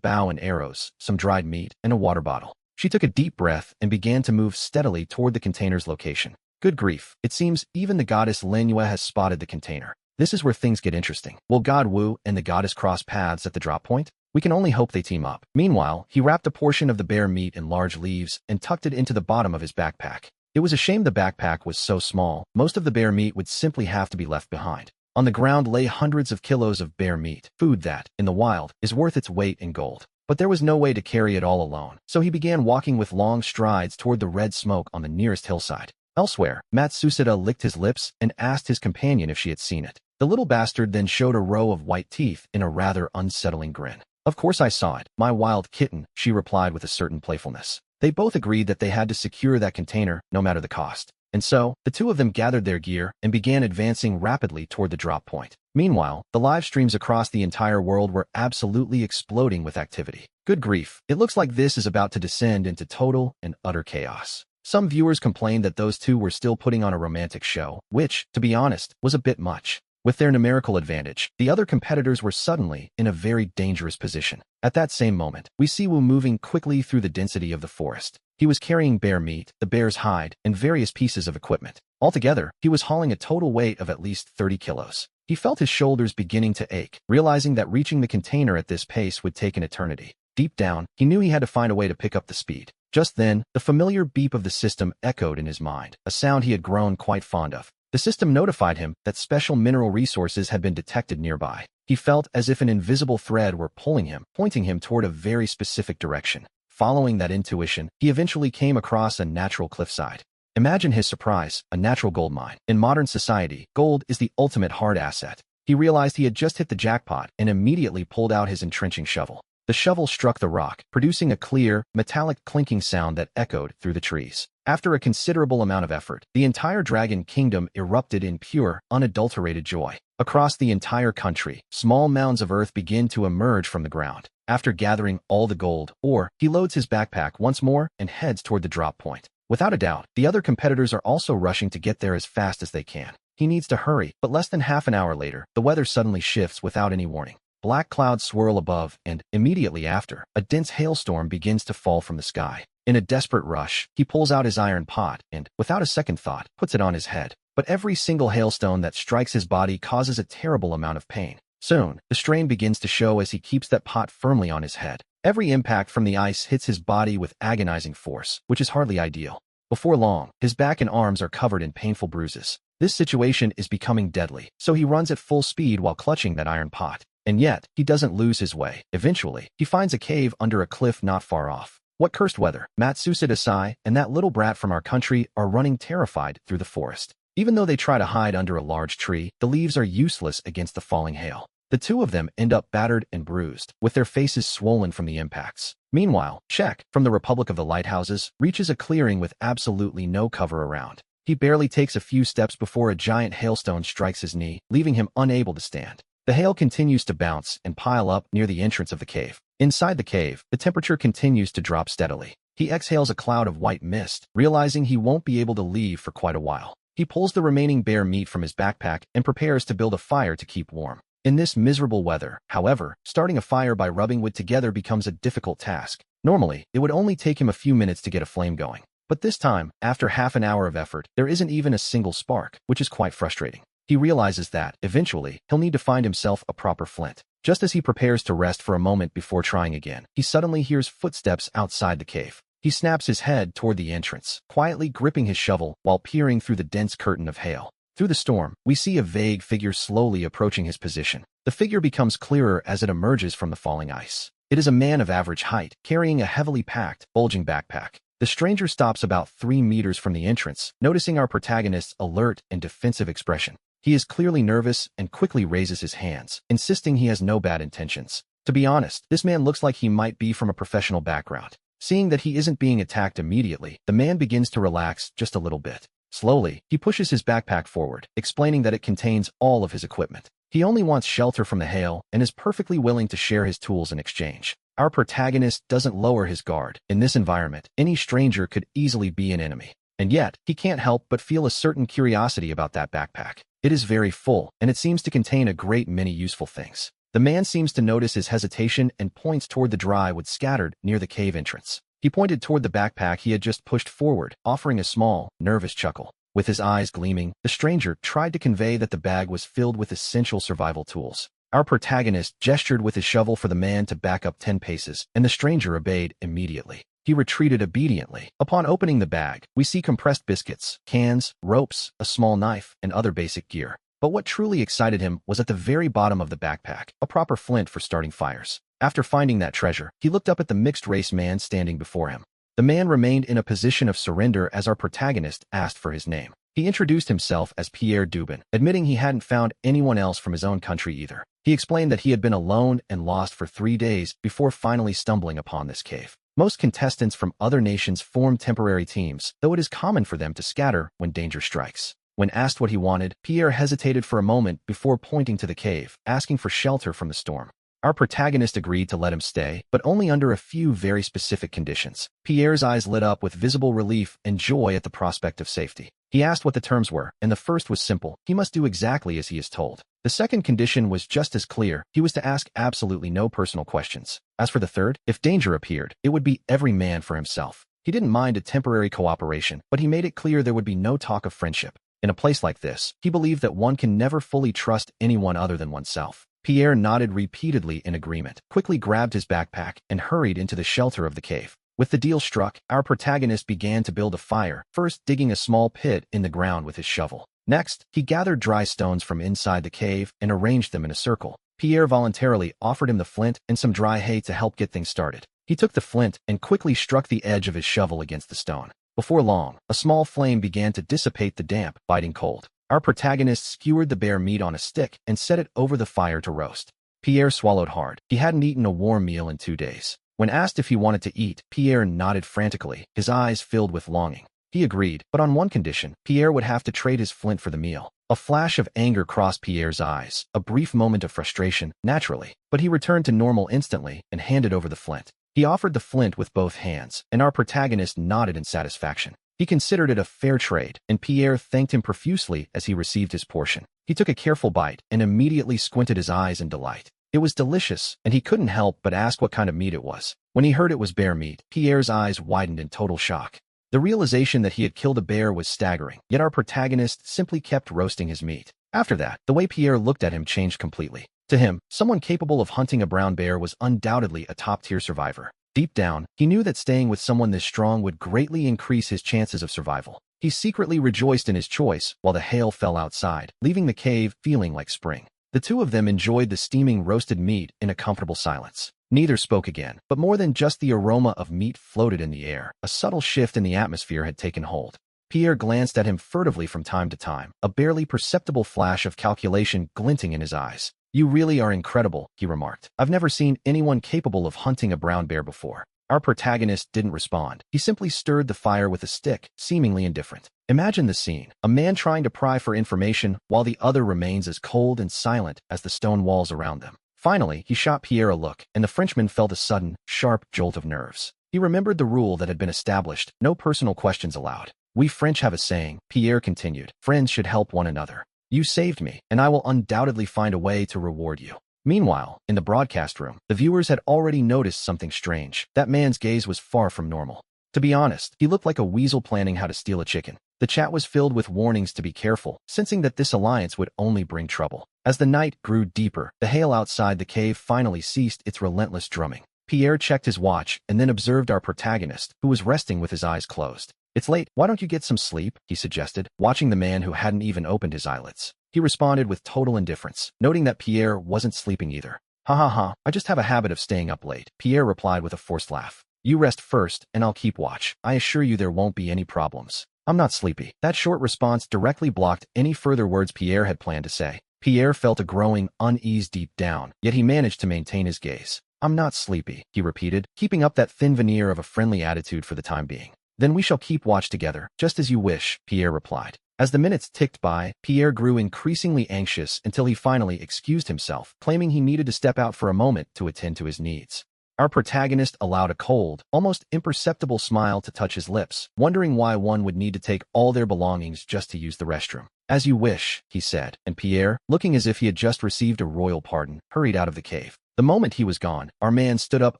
bow and arrows, some dried meat, and a water bottle. She took a deep breath and began to move steadily toward the container's location. Good grief, it seems even the goddess Linhua has spotted the container. This is where things get interesting. Will God Wu and the goddess cross paths at the drop point? We can only hope they team up. Meanwhile, he wrapped a portion of the bear meat in large leaves and tucked it into the bottom of his backpack. It was a shame the backpack was so small. Most of the bear meat would simply have to be left behind. On the ground lay hundreds of kilos of bear meat, food that, in the wild, is worth its weight in gold. But there was no way to carry it all alone, so he began walking with long strides toward the red smoke on the nearest hillside. Elsewhere, Matsusada licked his lips and asked his companion if she had seen it. The little bastard then showed a row of white teeth in a rather unsettling grin. Of course I saw it, my wild kitten, she replied with a certain playfulness. They both agreed that they had to secure that container, no matter the cost. And so, the two of them gathered their gear and began advancing rapidly toward the drop point. Meanwhile, the live streams across the entire world were absolutely exploding with activity. Good grief, it looks like this is about to descend into total and utter chaos. Some viewers complained that those two were still putting on a romantic show, which, to be honest, was a bit much. With their numerical advantage, the other competitors were suddenly in a very dangerous position. At that same moment, we see Wu moving quickly through the density of the forest. He was carrying bear meat, the bear's hide, and various pieces of equipment. Altogether, he was hauling a total weight of at least 30 kilos. He felt his shoulders beginning to ache, realizing that reaching the container at this pace would take an eternity. Deep down, he knew he had to find a way to pick up the speed. Just then, the familiar beep of the system echoed in his mind, a sound he had grown quite fond of. The system notified him that special mineral resources had been detected nearby. He felt as if an invisible thread were pulling him, pointing him toward a very specific direction. Following that intuition, he eventually came across a natural cliffside. Imagine his surprise, a natural gold mine. In modern society, gold is the ultimate hard asset. He realized he had just hit the jackpot and immediately pulled out his entrenching shovel. The shovel struck the rock, producing a clear, metallic clinking sound that echoed through the trees. After a considerable amount of effort, the entire dragon kingdom erupted in pure, unadulterated joy. Across the entire country, small mounds of earth begin to emerge from the ground. After gathering all the gold, he loads his backpack once more and heads toward the drop point. Without a doubt, the other competitors are also rushing to get there as fast as they can. He needs to hurry, but less than half an hour later, the weather suddenly shifts without any warning. Black clouds swirl above, and, immediately after, a dense hailstorm begins to fall from the sky. In a desperate rush, he pulls out his iron pot and, without a second thought, puts it on his head. But every single hailstone that strikes his body causes a terrible amount of pain. Soon, the strain begins to show as he keeps that pot firmly on his head. Every impact from the ice hits his body with agonizing force, which is hardly ideal. Before long, his back and arms are covered in painful bruises. This situation is becoming deadly, so he runs at full speed while clutching that iron pot. And yet, he doesn't lose his way. Eventually, he finds a cave under a cliff not far off. What cursed weather! Matsusada and that little brat from our country are running terrified through the forest. Even though they try to hide under a large tree, the leaves are useless against the falling hail. The two of them end up battered and bruised, with their faces swollen from the impacts. Meanwhile, Czech, from the Republic of the Lighthouses, reaches a clearing with absolutely no cover around. He barely takes a few steps before a giant hailstone strikes his knee, leaving him unable to stand. The hail continues to bounce and pile up near the entrance of the cave. Inside the cave, the temperature continues to drop steadily. He exhales a cloud of white mist, realizing he won't be able to leave for quite a while. He pulls the remaining bear meat from his backpack and prepares to build a fire to keep warm. In this miserable weather, however, starting a fire by rubbing wood together becomes a difficult task. Normally, it would only take him a few minutes to get a flame going. But this time, after half an hour of effort, there isn't even a single spark, which is quite frustrating. He realizes that, eventually, he'll need to find himself a proper flint. Just as he prepares to rest for a moment before trying again, he suddenly hears footsteps outside the cave. He snaps his head toward the entrance, quietly gripping his shovel while peering through the dense curtain of hail. Through the storm, we see a vague figure slowly approaching his position. The figure becomes clearer as it emerges from the falling ice. It is a man of average height, carrying a heavily packed, bulging backpack. The stranger stops about 3 meters from the entrance, noticing our protagonist's alert and defensive expression. He is clearly nervous and quickly raises his hands, insisting he has no bad intentions. To be honest, this man looks like he might be from a professional background. Seeing that he isn't being attacked immediately, the man begins to relax just a little bit. Slowly, he pushes his backpack forward, explaining that it contains all of his equipment. He only wants shelter from the hail and is perfectly willing to share his tools in exchange. Our protagonist doesn't lower his guard. In this environment, any stranger could easily be an enemy. And yet, he can't help but feel a certain curiosity about that backpack. It is very full, and it seems to contain a great many useful things. The man seems to notice his hesitation and points toward the dry wood scattered near the cave entrance. He pointed toward the backpack he had just pushed forward, offering a small, nervous chuckle. With his eyes gleaming, the stranger tried to convey that the bag was filled with essential survival tools. Our protagonist gestured with his shovel for the man to back up 10 paces, and the stranger obeyed immediately. He retreated obediently. Upon opening the bag, we see compressed biscuits, cans, ropes, a small knife, and other basic gear. But what truly excited him was at the very bottom of the backpack, a proper flint for starting fires. After finding that treasure, he looked up at the mixed-race man standing before him. The man remained in a position of surrender as our protagonist asked for his name. He introduced himself as Pierre Dubin, admitting he hadn't found anyone else from his own country either. He explained that he had been alone and lost for 3 days before finally stumbling upon this cave. Most contestants from other nations form temporary teams, though it is common for them to scatter when danger strikes. When asked what he wanted, Pierre hesitated for a moment before pointing to the cave, asking for shelter from the storm. Our protagonist agreed to let him stay, but only under a few very specific conditions. Pierre's eyes lit up with visible relief and joy at the prospect of safety. He asked what the terms were, and the first was simple: he must do exactly as he is told. The second condition was just as clear: he was to ask absolutely no personal questions. As for the third, if danger appeared, it would be every man for himself. He didn't mind a temporary cooperation, but he made it clear there would be no talk of friendship. In a place like this, he believed that one can never fully trust anyone other than oneself. Pierre nodded repeatedly in agreement, quickly grabbed his backpack, and hurried into the shelter of the cave. With the deal struck, our protagonist began to build a fire, first digging a small pit in the ground with his shovel. Next, he gathered dry stones from inside the cave and arranged them in a circle. Pierre voluntarily offered him the flint and some dry hay to help get things started. He took the flint and quickly struck the edge of his shovel against the stone. Before long, a small flame began to dissipate the damp, biting cold. Our protagonist skewered the bare meat on a stick and set it over the fire to roast. Pierre swallowed hard. He hadn't eaten a warm meal in 2 days. When asked if he wanted to eat, Pierre nodded frantically, his eyes filled with longing. He agreed, but on one condition: Pierre would have to trade his flint for the meal. A flash of anger crossed Pierre's eyes, a brief moment of frustration, naturally, but he returned to normal instantly and handed over the flint. He offered the flint with both hands, and our protagonist nodded in satisfaction. He considered it a fair trade, and Pierre thanked him profusely as he received his portion. He took a careful bite and immediately squinted his eyes in delight. It was delicious, and he couldn't help but ask what kind of meat it was. When he heard it was bear meat, Pierre's eyes widened in total shock. The realization that he had killed a bear was staggering, yet our protagonist simply kept roasting his meat. After that, the way Pierre looked at him changed completely. To him, someone capable of hunting a brown bear was undoubtedly a top-tier survivor. Deep down, he knew that staying with someone this strong would greatly increase his chances of survival. He secretly rejoiced in his choice while the hail fell outside, leaving the cave feeling like spring. The two of them enjoyed the steaming roasted meat in a comfortable silence. Neither spoke again, but more than just the aroma of meat floated in the air. A subtle shift in the atmosphere had taken hold. Pierre glanced at him furtively from time to time, a barely perceptible flash of calculation glinting in his eyes. "You really are incredible," he remarked. "I've never seen anyone capable of hunting a brown bear before." Our protagonist didn't respond. He simply stirred the fire with a stick, seemingly indifferent. Imagine the scene: a man trying to pry for information while the other remains as cold and silent as the stone walls around them. Finally, he shot Pierre a look, and the Frenchman felt a sudden, sharp jolt of nerves. He remembered the rule that had been established: no personal questions allowed. "We French have a saying," Pierre continued. "Friends should help one another. You saved me, and I will undoubtedly find a way to reward you." Meanwhile, in the broadcast room, the viewers had already noticed something strange. That man's gaze was far from normal. To be honest, he looked like a weasel planning how to steal a chicken. The chat was filled with warnings to be careful, sensing that this alliance would only bring trouble. As the night grew deeper, the hail outside the cave finally ceased its relentless drumming. Pierre checked his watch and then observed our protagonist, who was resting with his eyes closed. "It's late. Why don't you get some sleep?" he suggested, watching the man who hadn't even opened his eyelids. He responded with total indifference, noting that Pierre wasn't sleeping either. "Ha ha ha, I just have a habit of staying up late," Pierre replied with a forced laugh. "You rest first, and I'll keep watch. I assure you there won't be any problems." "I'm not sleepy." That short response directly blocked any further words Pierre had planned to say. Pierre felt a growing unease deep down, yet he managed to maintain his gaze. "I'm not sleepy," he repeated, keeping up that thin veneer of a friendly attitude for the time being. "Then we shall keep watch together, just as you wish," Pierre replied. As the minutes ticked by, Pierre grew increasingly anxious until he finally excused himself, claiming he needed to step out for a moment to attend to his needs. Our protagonist allowed a cold, almost imperceptible smile to touch his lips, wondering why one would need to take all their belongings just to use the restroom. "As you wish," he said, and Pierre, looking as if he had just received a royal pardon, hurried out of the cave. The moment he was gone, our man stood up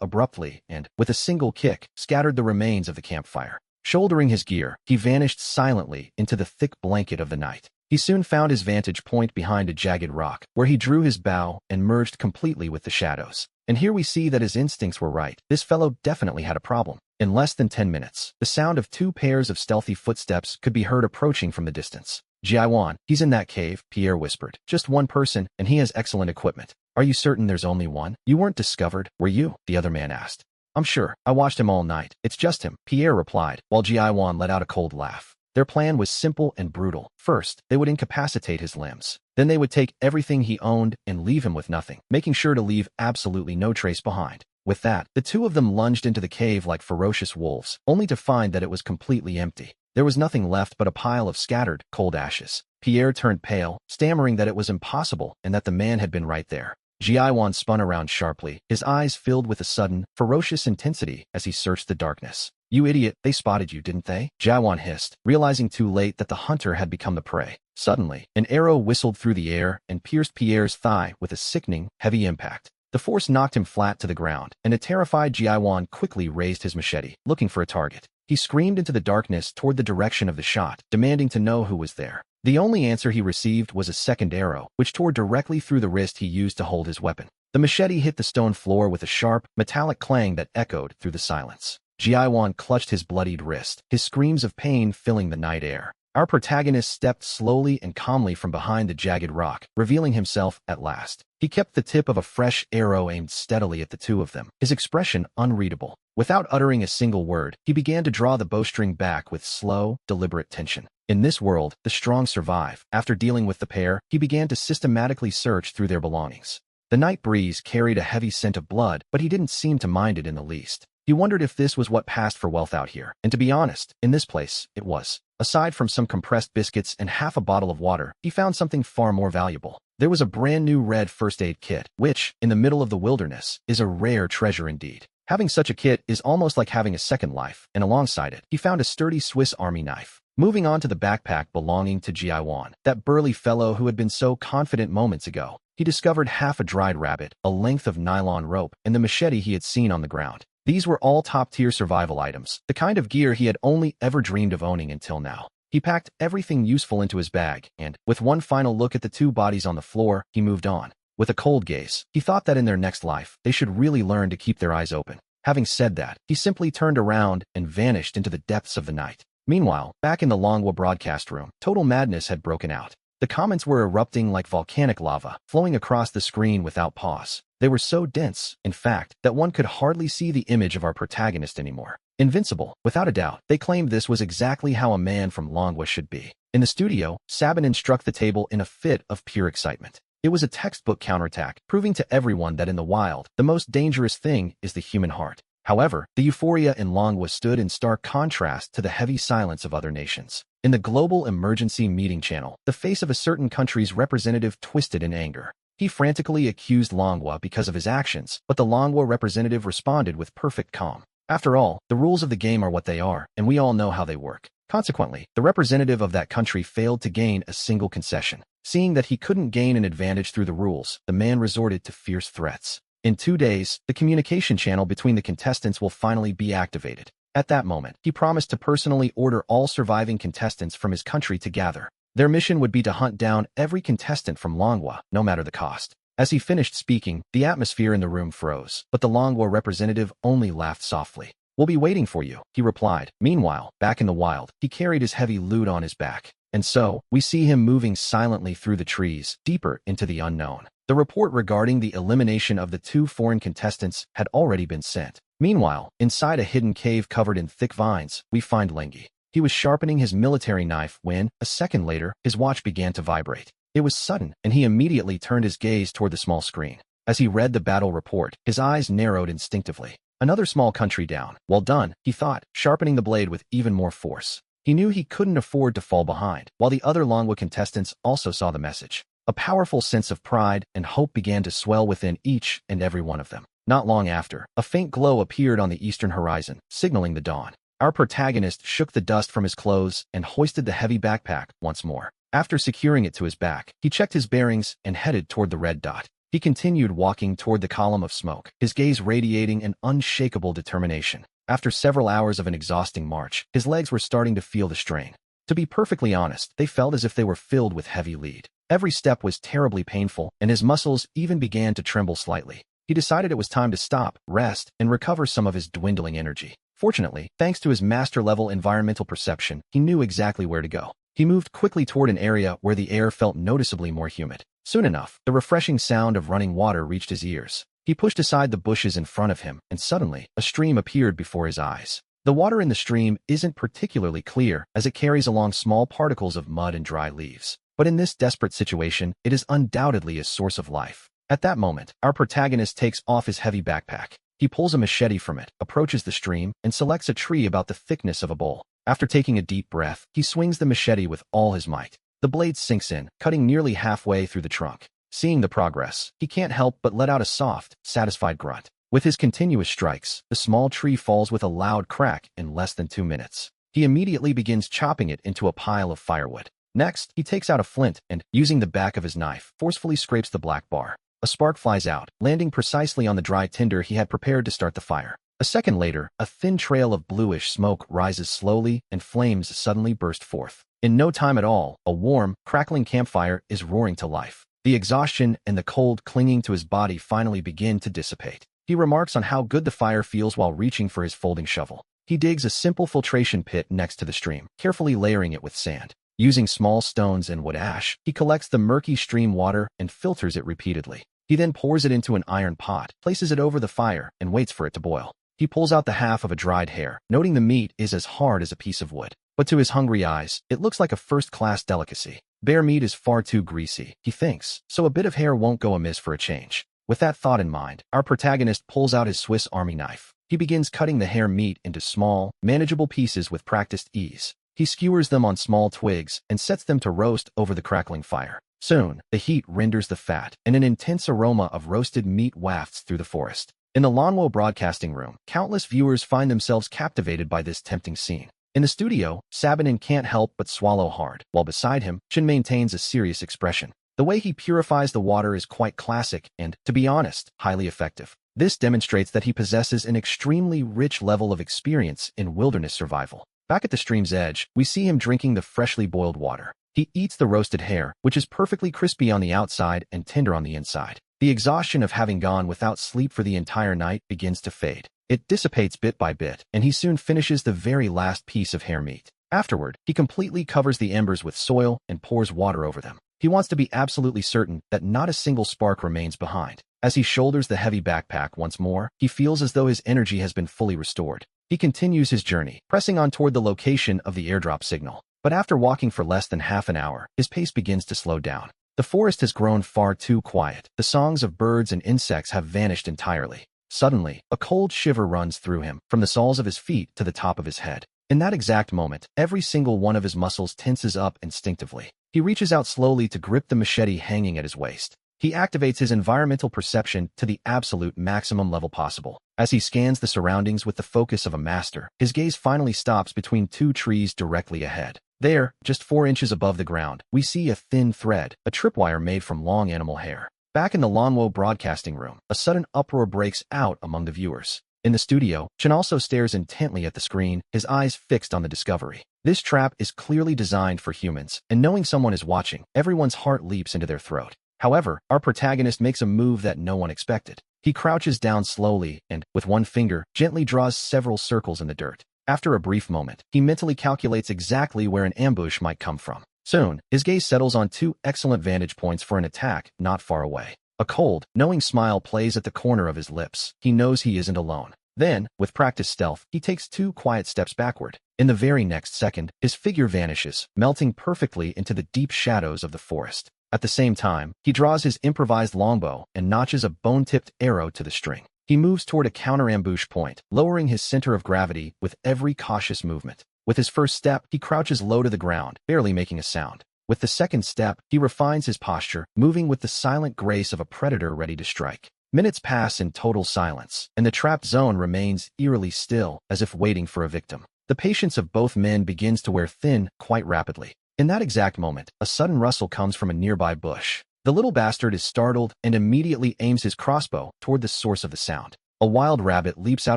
abruptly and, with a single kick, scattered the remains of the campfire. Shouldering his gear, he vanished silently into the thick blanket of the night. He soon found his vantage point behind a jagged rock, where he drew his bow and merged completely with the shadows. And here we see that his instincts were right. This fellow definitely had a problem. In less than 10 minutes, the sound of 2 pairs of stealthy footsteps could be heard approaching from the distance. "Jiaiwan, he's in that cave," Pierre whispered. "Just one person, and he has excellent equipment." "Are you certain there's only one? You weren't discovered, were you?" the other man asked. "I'm sure. I watched him all night. It's just him," Pierre replied, while Jiaiwan let out a cold laugh. Their plan was simple and brutal. First, they would incapacitate his limbs. Then they would take everything he owned and leave him with nothing, making sure to leave absolutely no trace behind. With that, the two of them lunged into the cave like ferocious wolves, only to find that it was completely empty. There was nothing left but a pile of scattered, cold ashes. Pierre turned pale, stammering that it was impossible and that the man had been right there. Jiaiwan spun around sharply, his eyes filled with a sudden, ferocious intensity as he searched the darkness. "You idiot, they spotted you, didn't they?" Jiaiwan hissed, realizing too late that the hunter had become the prey. Suddenly, an arrow whistled through the air and pierced Pierre's thigh with a sickening, heavy impact. The force knocked him flat to the ground, and a terrified Jiaiwan quickly raised his machete, looking for a target. He screamed into the darkness toward the direction of the shot, demanding to know who was there. The only answer he received was a second arrow, which tore directly through the wrist he used to hold his weapon. The machete hit the stone floor with a sharp, metallic clang that echoed through the silence. Jiaiwan clutched his bloodied wrist, his screams of pain filling the night air. Our protagonist stepped slowly and calmly from behind the jagged rock, revealing himself at last. He kept the tip of a fresh arrow aimed steadily at the two of them, his expression unreadable. Without uttering a single word, he began to draw the bowstring back with slow, deliberate tension. In this world, the strong survive. After dealing with the pair, he began to systematically search through their belongings. The night breeze carried a heavy scent of blood, but he didn't seem to mind it in the least. He wondered if this was what passed for wealth out here, and to be honest, in this place, it was. Aside from some compressed biscuits and half a bottle of water, he found something far more valuable. There was a brand new red first aid kit, which, in the middle of the wilderness, is a rare treasure indeed. Having such a kit is almost like having a second life, and alongside it, he found a sturdy Swiss Army knife. Moving on to the backpack belonging to Jiaiwan, that burly fellow who had been so confident moments ago, he discovered half a dried rabbit, a length of nylon rope, and the machete he had seen on the ground. These were all top-tier survival items, the kind of gear he had only ever dreamed of owning until now. He packed everything useful into his bag, and, with one final look at the two bodies on the floor, he moved on. With a cold gaze, he thought that in their next life, they should really learn to keep their eyes open. Having said that, he simply turned around and vanished into the depths of the night. Meanwhile, back in the Manhwa broadcast room, total madness had broken out. The comments were erupting like volcanic lava, flowing across the screen without pause. They were so dense, in fact, that one could hardly see the image of our protagonist anymore. Invincible, without a doubt, they claimed this was exactly how a man from Manhwa should be. In the studio, Sabanin struck the table in a fit of pure excitement. It was a textbook counterattack, proving to everyone that in the wild, the most dangerous thing is the human heart. However, the euphoria in Manhwa stood in stark contrast to the heavy silence of other nations. In the Global Emergency Meeting channel, the face of a certain country's representative twisted in anger. He frantically accused Manhwa because of his actions, but the Manhwa representative responded with perfect calm. After all, the rules of the game are what they are, and we all know how they work. Consequently, the representative of that country failed to gain a single concession. Seeing that he couldn't gain an advantage through the rules, the man resorted to fierce threats. In 2 days, the communication channel between the contestants will finally be activated. At that moment, he promised to personally order all surviving contestants from his country to gather. Their mission would be to hunt down every contestant from Manhwa, no matter the cost. As he finished speaking, the atmosphere in the room froze, but the Manhwa representative only laughed softly. "We'll be waiting for you," he replied. Meanwhile, back in the wild, he carried his heavy loot on his back. And so, we see him moving silently through the trees, deeper into the unknown. The report regarding the elimination of the 2 foreign contestants had already been sent. Meanwhile, inside a hidden cave covered in thick vines, we find Lengi. He was sharpening his military knife when, a second later, his watch began to vibrate. It was sudden, and he immediately turned his gaze toward the small screen. As he read the battle report, his eyes narrowed instinctively. Another small country down. Well done, he thought, sharpening the blade with even more force. He knew he couldn't afford to fall behind, while the other Longwa contestants also saw the message. A powerful sense of pride and hope began to swell within each and every one of them. Not long after, a faint glow appeared on the eastern horizon, signaling the dawn. Our protagonist shook the dust from his clothes and hoisted the heavy backpack once more. After securing it to his back, he checked his bearings and headed toward the red dot. He continued walking toward the column of smoke, his gaze radiating an unshakable determination. After several hours of an exhausting march, his legs were starting to feel the strain. To be perfectly honest, they felt as if they were filled with heavy lead. Every step was terribly painful, and his muscles even began to tremble slightly. He decided it was time to stop, rest, and recover some of his dwindling energy. Fortunately, thanks to his master-level environmental perception, he knew exactly where to go. He moved quickly toward an area where the air felt noticeably more humid. Soon enough, the refreshing sound of running water reached his ears. He pushed aside the bushes in front of him, and suddenly, a stream appeared before his eyes. The water in the stream isn't particularly clear, as it carries along small particles of mud and dry leaves. But in this desperate situation, it is undoubtedly a source of life. At that moment, our protagonist takes off his heavy backpack. He pulls a machete from it, approaches the stream, and selects a tree about the thickness of a bowl. After taking a deep breath, he swings the machete with all his might. The blade sinks in, cutting nearly halfway through the trunk. Seeing the progress, he can't help but let out a soft, satisfied grunt. With his continuous strikes, the small tree falls with a loud crack in less than 2 minutes. He immediately begins chopping it into a pile of firewood. Next, he takes out a flint and, using the back of his knife, forcefully scrapes the black bar. A spark flies out, landing precisely on the dry tinder he had prepared to start the fire. A second later, a thin trail of bluish smoke rises slowly and flames suddenly burst forth. In no time at all, a warm, crackling campfire is roaring to life. The exhaustion and the cold clinging to his body finally begin to dissipate. He remarks on how good the fire feels while reaching for his folding shovel. He digs a simple filtration pit next to the stream, carefully layering it with sand. Using small stones and wood ash, he collects the murky stream water and filters it repeatedly. He then pours it into an iron pot, places it over the fire, and waits for it to boil. He pulls out the half of a dried hare, noting the meat is as hard as a piece of wood. But to his hungry eyes, it looks like a first-class delicacy. Bear meat is far too greasy, he thinks, so a bit of hare won't go amiss for a change. With that thought in mind, our protagonist pulls out his Swiss Army knife. He begins cutting the hare meat into small, manageable pieces with practiced ease. He skewers them on small twigs and sets them to roast over the crackling fire. Soon, the heat renders the fat, and an intense aroma of roasted meat wafts through the forest. In the Lanwo broadcasting room, countless viewers find themselves captivated by this tempting scene. In the studio, Sabanin can't help but swallow hard, while beside him, Chin maintains a serious expression. The way he purifies the water is quite classic and, to be honest, highly effective. This demonstrates that he possesses an extremely rich level of experience in wilderness survival. Back at the stream's edge, we see him drinking the freshly boiled water. He eats the roasted hare, which is perfectly crispy on the outside and tender on the inside. The exhaustion of having gone without sleep for the entire night begins to fade. It dissipates bit by bit, and he soon finishes the very last piece of hare meat. Afterward, he completely covers the embers with soil and pours water over them. He wants to be absolutely certain that not a single spark remains behind. As he shoulders the heavy backpack once more, he feels as though his energy has been fully restored. He continues his journey, pressing on toward the location of the airdrop signal. But after walking for less than half an hour, his pace begins to slow down. The forest has grown far too quiet. The songs of birds and insects have vanished entirely. Suddenly, a cold shiver runs through him, from the soles of his feet to the top of his head. In that exact moment, every single one of his muscles tenses up instinctively. He reaches out slowly to grip the machete hanging at his waist. He activates his environmental perception to the absolute maximum level possible. As he scans the surroundings with the focus of a master, his gaze finally stops between two trees directly ahead. There, just 4 inches above the ground, we see a thin thread, a tripwire made from long animal hair. Back in the Lanwo broadcasting room, a sudden uproar breaks out among the viewers. In the studio, Chen also stares intently at the screen, his eyes fixed on the discovery. This trap is clearly designed for humans, and knowing someone is watching, everyone's heart leaps into their throat. However, our protagonist makes a move that no one expected. He crouches down slowly and, with one finger, gently draws several circles in the dirt. After a brief moment, he mentally calculates exactly where an ambush might come from. Soon, his gaze settles on 2 excellent vantage points for an attack not far away. A cold, knowing smile plays at the corner of his lips. He knows he isn't alone. Then, with practiced stealth, he takes 2 quiet steps backward. In the very next second, his figure vanishes, melting perfectly into the deep shadows of the forest. At the same time, he draws his improvised longbow and notches a bone-tipped arrow to the string. He moves toward a counter-ambush point, lowering his center of gravity with every cautious movement. With his first step, he crouches low to the ground, barely making a sound. With the second step, he refines his posture, moving with the silent grace of a predator ready to strike. Minutes pass in total silence, and the trapped zone remains eerily still, as if waiting for a victim. The patience of both men begins to wear thin quite rapidly. In that exact moment, a sudden rustle comes from a nearby bush. The little bastard is startled and immediately aims his crossbow toward the source of the sound. A wild rabbit leaps out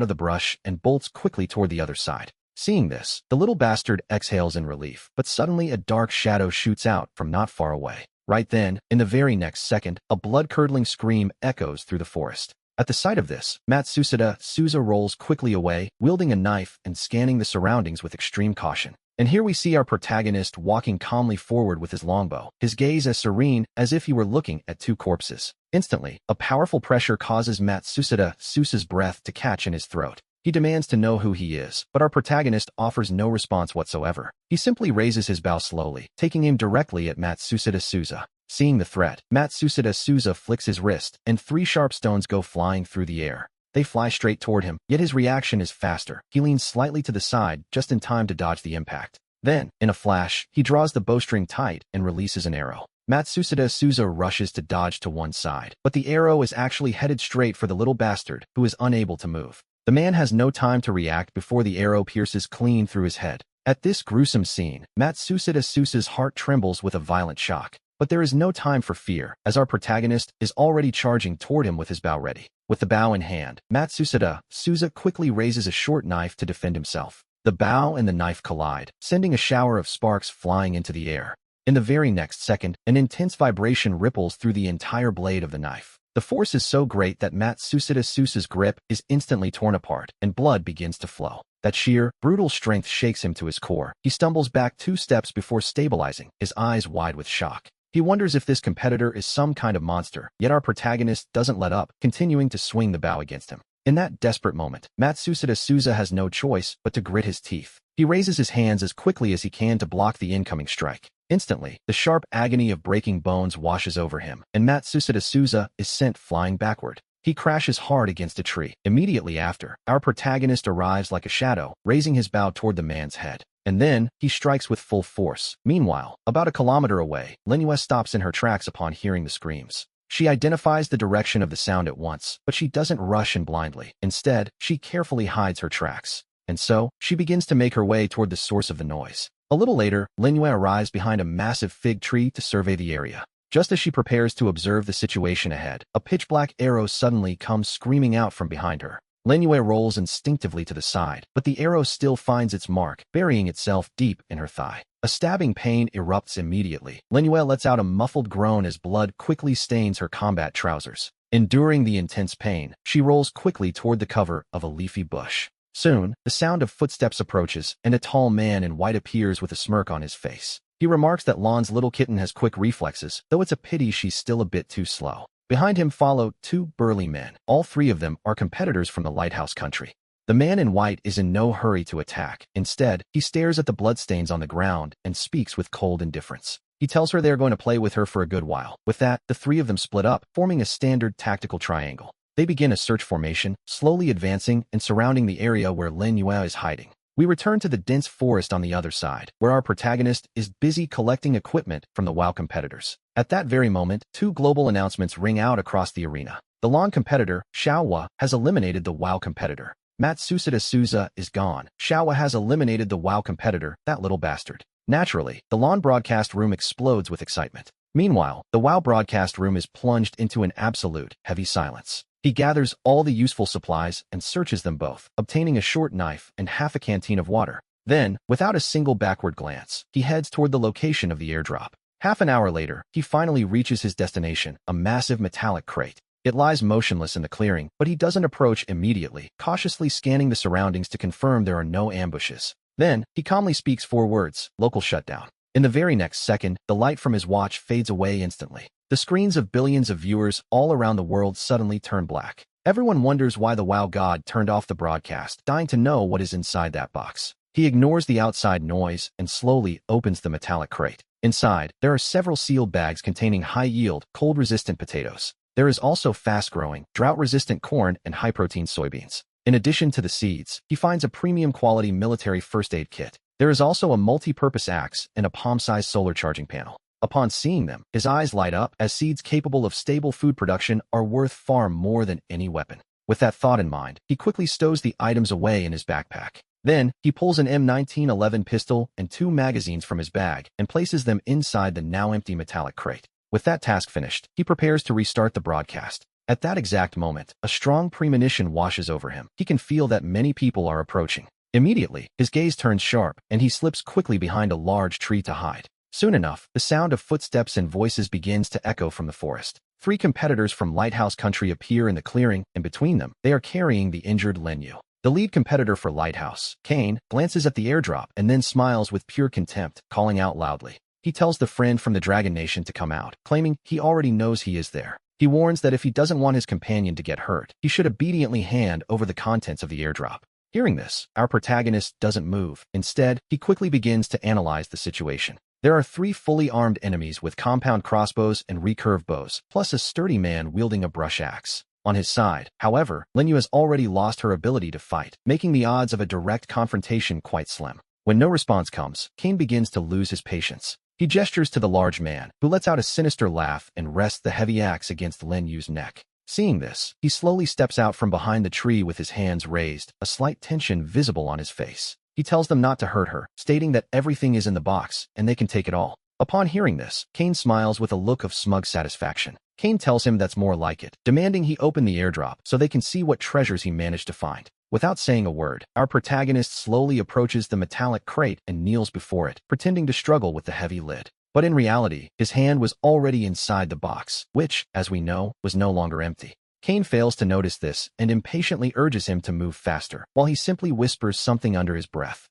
of the brush and bolts quickly toward the other side. Seeing this, the little bastard exhales in relief, but suddenly a dark shadow shoots out from not far away. Right then, in the very next second, a blood-curdling scream echoes through the forest. At the sight of this, Matsushita Suza rolls quickly away, wielding a knife and scanning the surroundings with extreme caution. And here we see our protagonist walking calmly forward with his longbow, his gaze as serene as if he were looking at two corpses. Instantly, a powerful pressure causes Matsushita Susa's breath to catch in his throat. He demands to know who he is, but our protagonist offers no response whatsoever. He simply raises his bow slowly, taking aim directly at Matsushita Suza. Seeing the threat, Matsushita Suza flicks his wrist, and 3 sharp stones go flying through the air. They fly straight toward him, yet his reaction is faster. He leans slightly to the side, just in time to dodge the impact. Then, in a flash, he draws the bowstring tight and releases an arrow. Matsushita Suza rushes to dodge to one side, but the arrow is actually headed straight for the little bastard, who is unable to move. The man has no time to react before the arrow pierces clean through his head. At this gruesome scene, Matsushita Susa's heart trembles with a violent shock. But there is no time for fear, as our protagonist is already charging toward him with his bow ready. With the bow in hand, Matsushita Suza quickly raises a short knife to defend himself. The bow and the knife collide, sending a shower of sparks flying into the air. In the very next second, an intense vibration ripples through the entire blade of the knife. The force is so great that Matsushita Susa's grip is instantly torn apart, and blood begins to flow. That sheer, brutal strength shakes him to his core. He stumbles back 2 steps before stabilizing, his eyes wide with shock. He wonders if this competitor is some kind of monster, yet our protagonist doesn't let up, continuing to swing the bow against him. In that desperate moment, Matsushita Suza has no choice but to grit his teeth. He raises his hands as quickly as he can to block the incoming strike. Instantly, the sharp agony of breaking bones washes over him, and Matsushita Suza is sent flying backward. He crashes hard against a tree. Immediately after, our protagonist arrives like a shadow, raising his bow toward the man's head. And then, he strikes with full force. Meanwhile, about a kilometer away, Manhwa stops in her tracks upon hearing the screams. She identifies the direction of the sound at once, but she doesn't rush in blindly. Instead, she carefully hides her tracks. And so, she begins to make her way toward the source of the noise. A little later, Manhwa arrives behind a massive fig tree to survey the area. Just as she prepares to observe the situation ahead, a pitch-black arrow suddenly comes screaming out from behind her. Manhwa rolls instinctively to the side, but the arrow still finds its mark, burying itself deep in her thigh. A stabbing pain erupts immediately. Manhwa lets out a muffled groan as blood quickly stains her combat trousers. Enduring the intense pain, she rolls quickly toward the cover of a leafy bush. Soon, the sound of footsteps approaches, and a tall man in white appears with a smirk on his face. He remarks that Lan's little kitten has quick reflexes, though it's a pity she's still a bit too slow. Behind him follow 2 burly men. All 3 of them are competitors from the lighthouse country. The man in white is in no hurry to attack. Instead, he stares at the bloodstains on the ground and speaks with cold indifference. He tells her they are going to play with her for a good while. With that, the 3 of them split up, forming a standard tactical triangle. They begin a search formation, slowly advancing and surrounding the area where Manhwa is hiding. We return to the dense forest on the other side, where our protagonist is busy collecting equipment from the WoW competitors. At that very moment, 2 global announcements ring out across the arena. The LAN competitor, Xiaohua, has eliminated the WoW competitor. Matsushita Suza is gone. Xiaohua has eliminated the WoW competitor, that little bastard. Naturally, the LAN broadcast room explodes with excitement. Meanwhile, the WoW broadcast room is plunged into an absolute, heavy silence. He gathers all the useful supplies and searches them both, obtaining a short knife and half a canteen of water. Then, without a single backward glance, he heads toward the location of the airdrop. Half an hour later, he finally reaches his destination, a massive metallic crate. It lies motionless in the clearing, but he doesn't approach immediately, cautiously scanning the surroundings to confirm there are no ambushes. Then, he calmly speaks 4 words, local shutdown. In the very next second, the light from his watch fades away instantly. The screens of billions of viewers all around the world suddenly turn black. Everyone wonders why the WoW god turned off the broadcast, dying to know what is inside that box. He ignores the outside noise and slowly opens the metallic crate. Inside, there are several sealed bags containing high-yield, cold-resistant potatoes. There is also fast-growing, drought-resistant corn and high-protein soybeans. In addition to the seeds, he finds a premium-quality military first aid kit. There is also a multi-purpose axe and a palm-sized solar charging panel. Upon seeing them, his eyes light up as seeds capable of stable food production are worth far more than any weapon. With that thought in mind, he quickly stows the items away in his backpack. Then, he pulls an M1911 pistol and 2 magazines from his bag and places them inside the now empty metallic crate. With that task finished, he prepares to restart the broadcast. At that exact moment, a strong premonition washes over him. He can feel that many people are approaching. Immediately, his gaze turns sharp, and he slips quickly behind a large tree to hide. Soon enough, the sound of footsteps and voices begins to echo from the forest. 3 competitors from Lighthouse Country appear in the clearing, and between them, they are carrying the injured Lenyu. The lead competitor for Lighthouse, Kane, glances at the airdrop and then smiles with pure contempt, calling out loudly. He tells the friend from the Dragon Nation to come out, claiming he already knows he is there. He warns that if he doesn't want his companion to get hurt, he should obediently hand over the contents of the airdrop. Hearing this, our protagonist doesn't move. Instead, he quickly begins to analyze the situation. There are 3 fully armed enemies with compound crossbows and recurve bows, plus a sturdy man wielding a brush axe. On his side, however, Lenyu has already lost her ability to fight, making the odds of a direct confrontation quite slim. When no response comes, Kane begins to lose his patience. He gestures to the large man, who lets out a sinister laugh and rests the heavy axe against Lenyu's neck. Seeing this, he slowly steps out from behind the tree with his hands raised, a slight tension visible on his face. He tells them not to hurt her, stating that everything is in the box, and they can take it all. Upon hearing this, Kane smiles with a look of smug satisfaction. Kane tells him that's more like it, demanding he open the airdrop so they can see what treasures he managed to find. Without saying a word, our protagonist slowly approaches the metallic crate and kneels before it, pretending to struggle with the heavy lid. But in reality, his hand was already inside the box, which, as we know, was no longer empty. Kane fails to notice this and impatiently urges him to move faster, while he simply whispers something under his breath.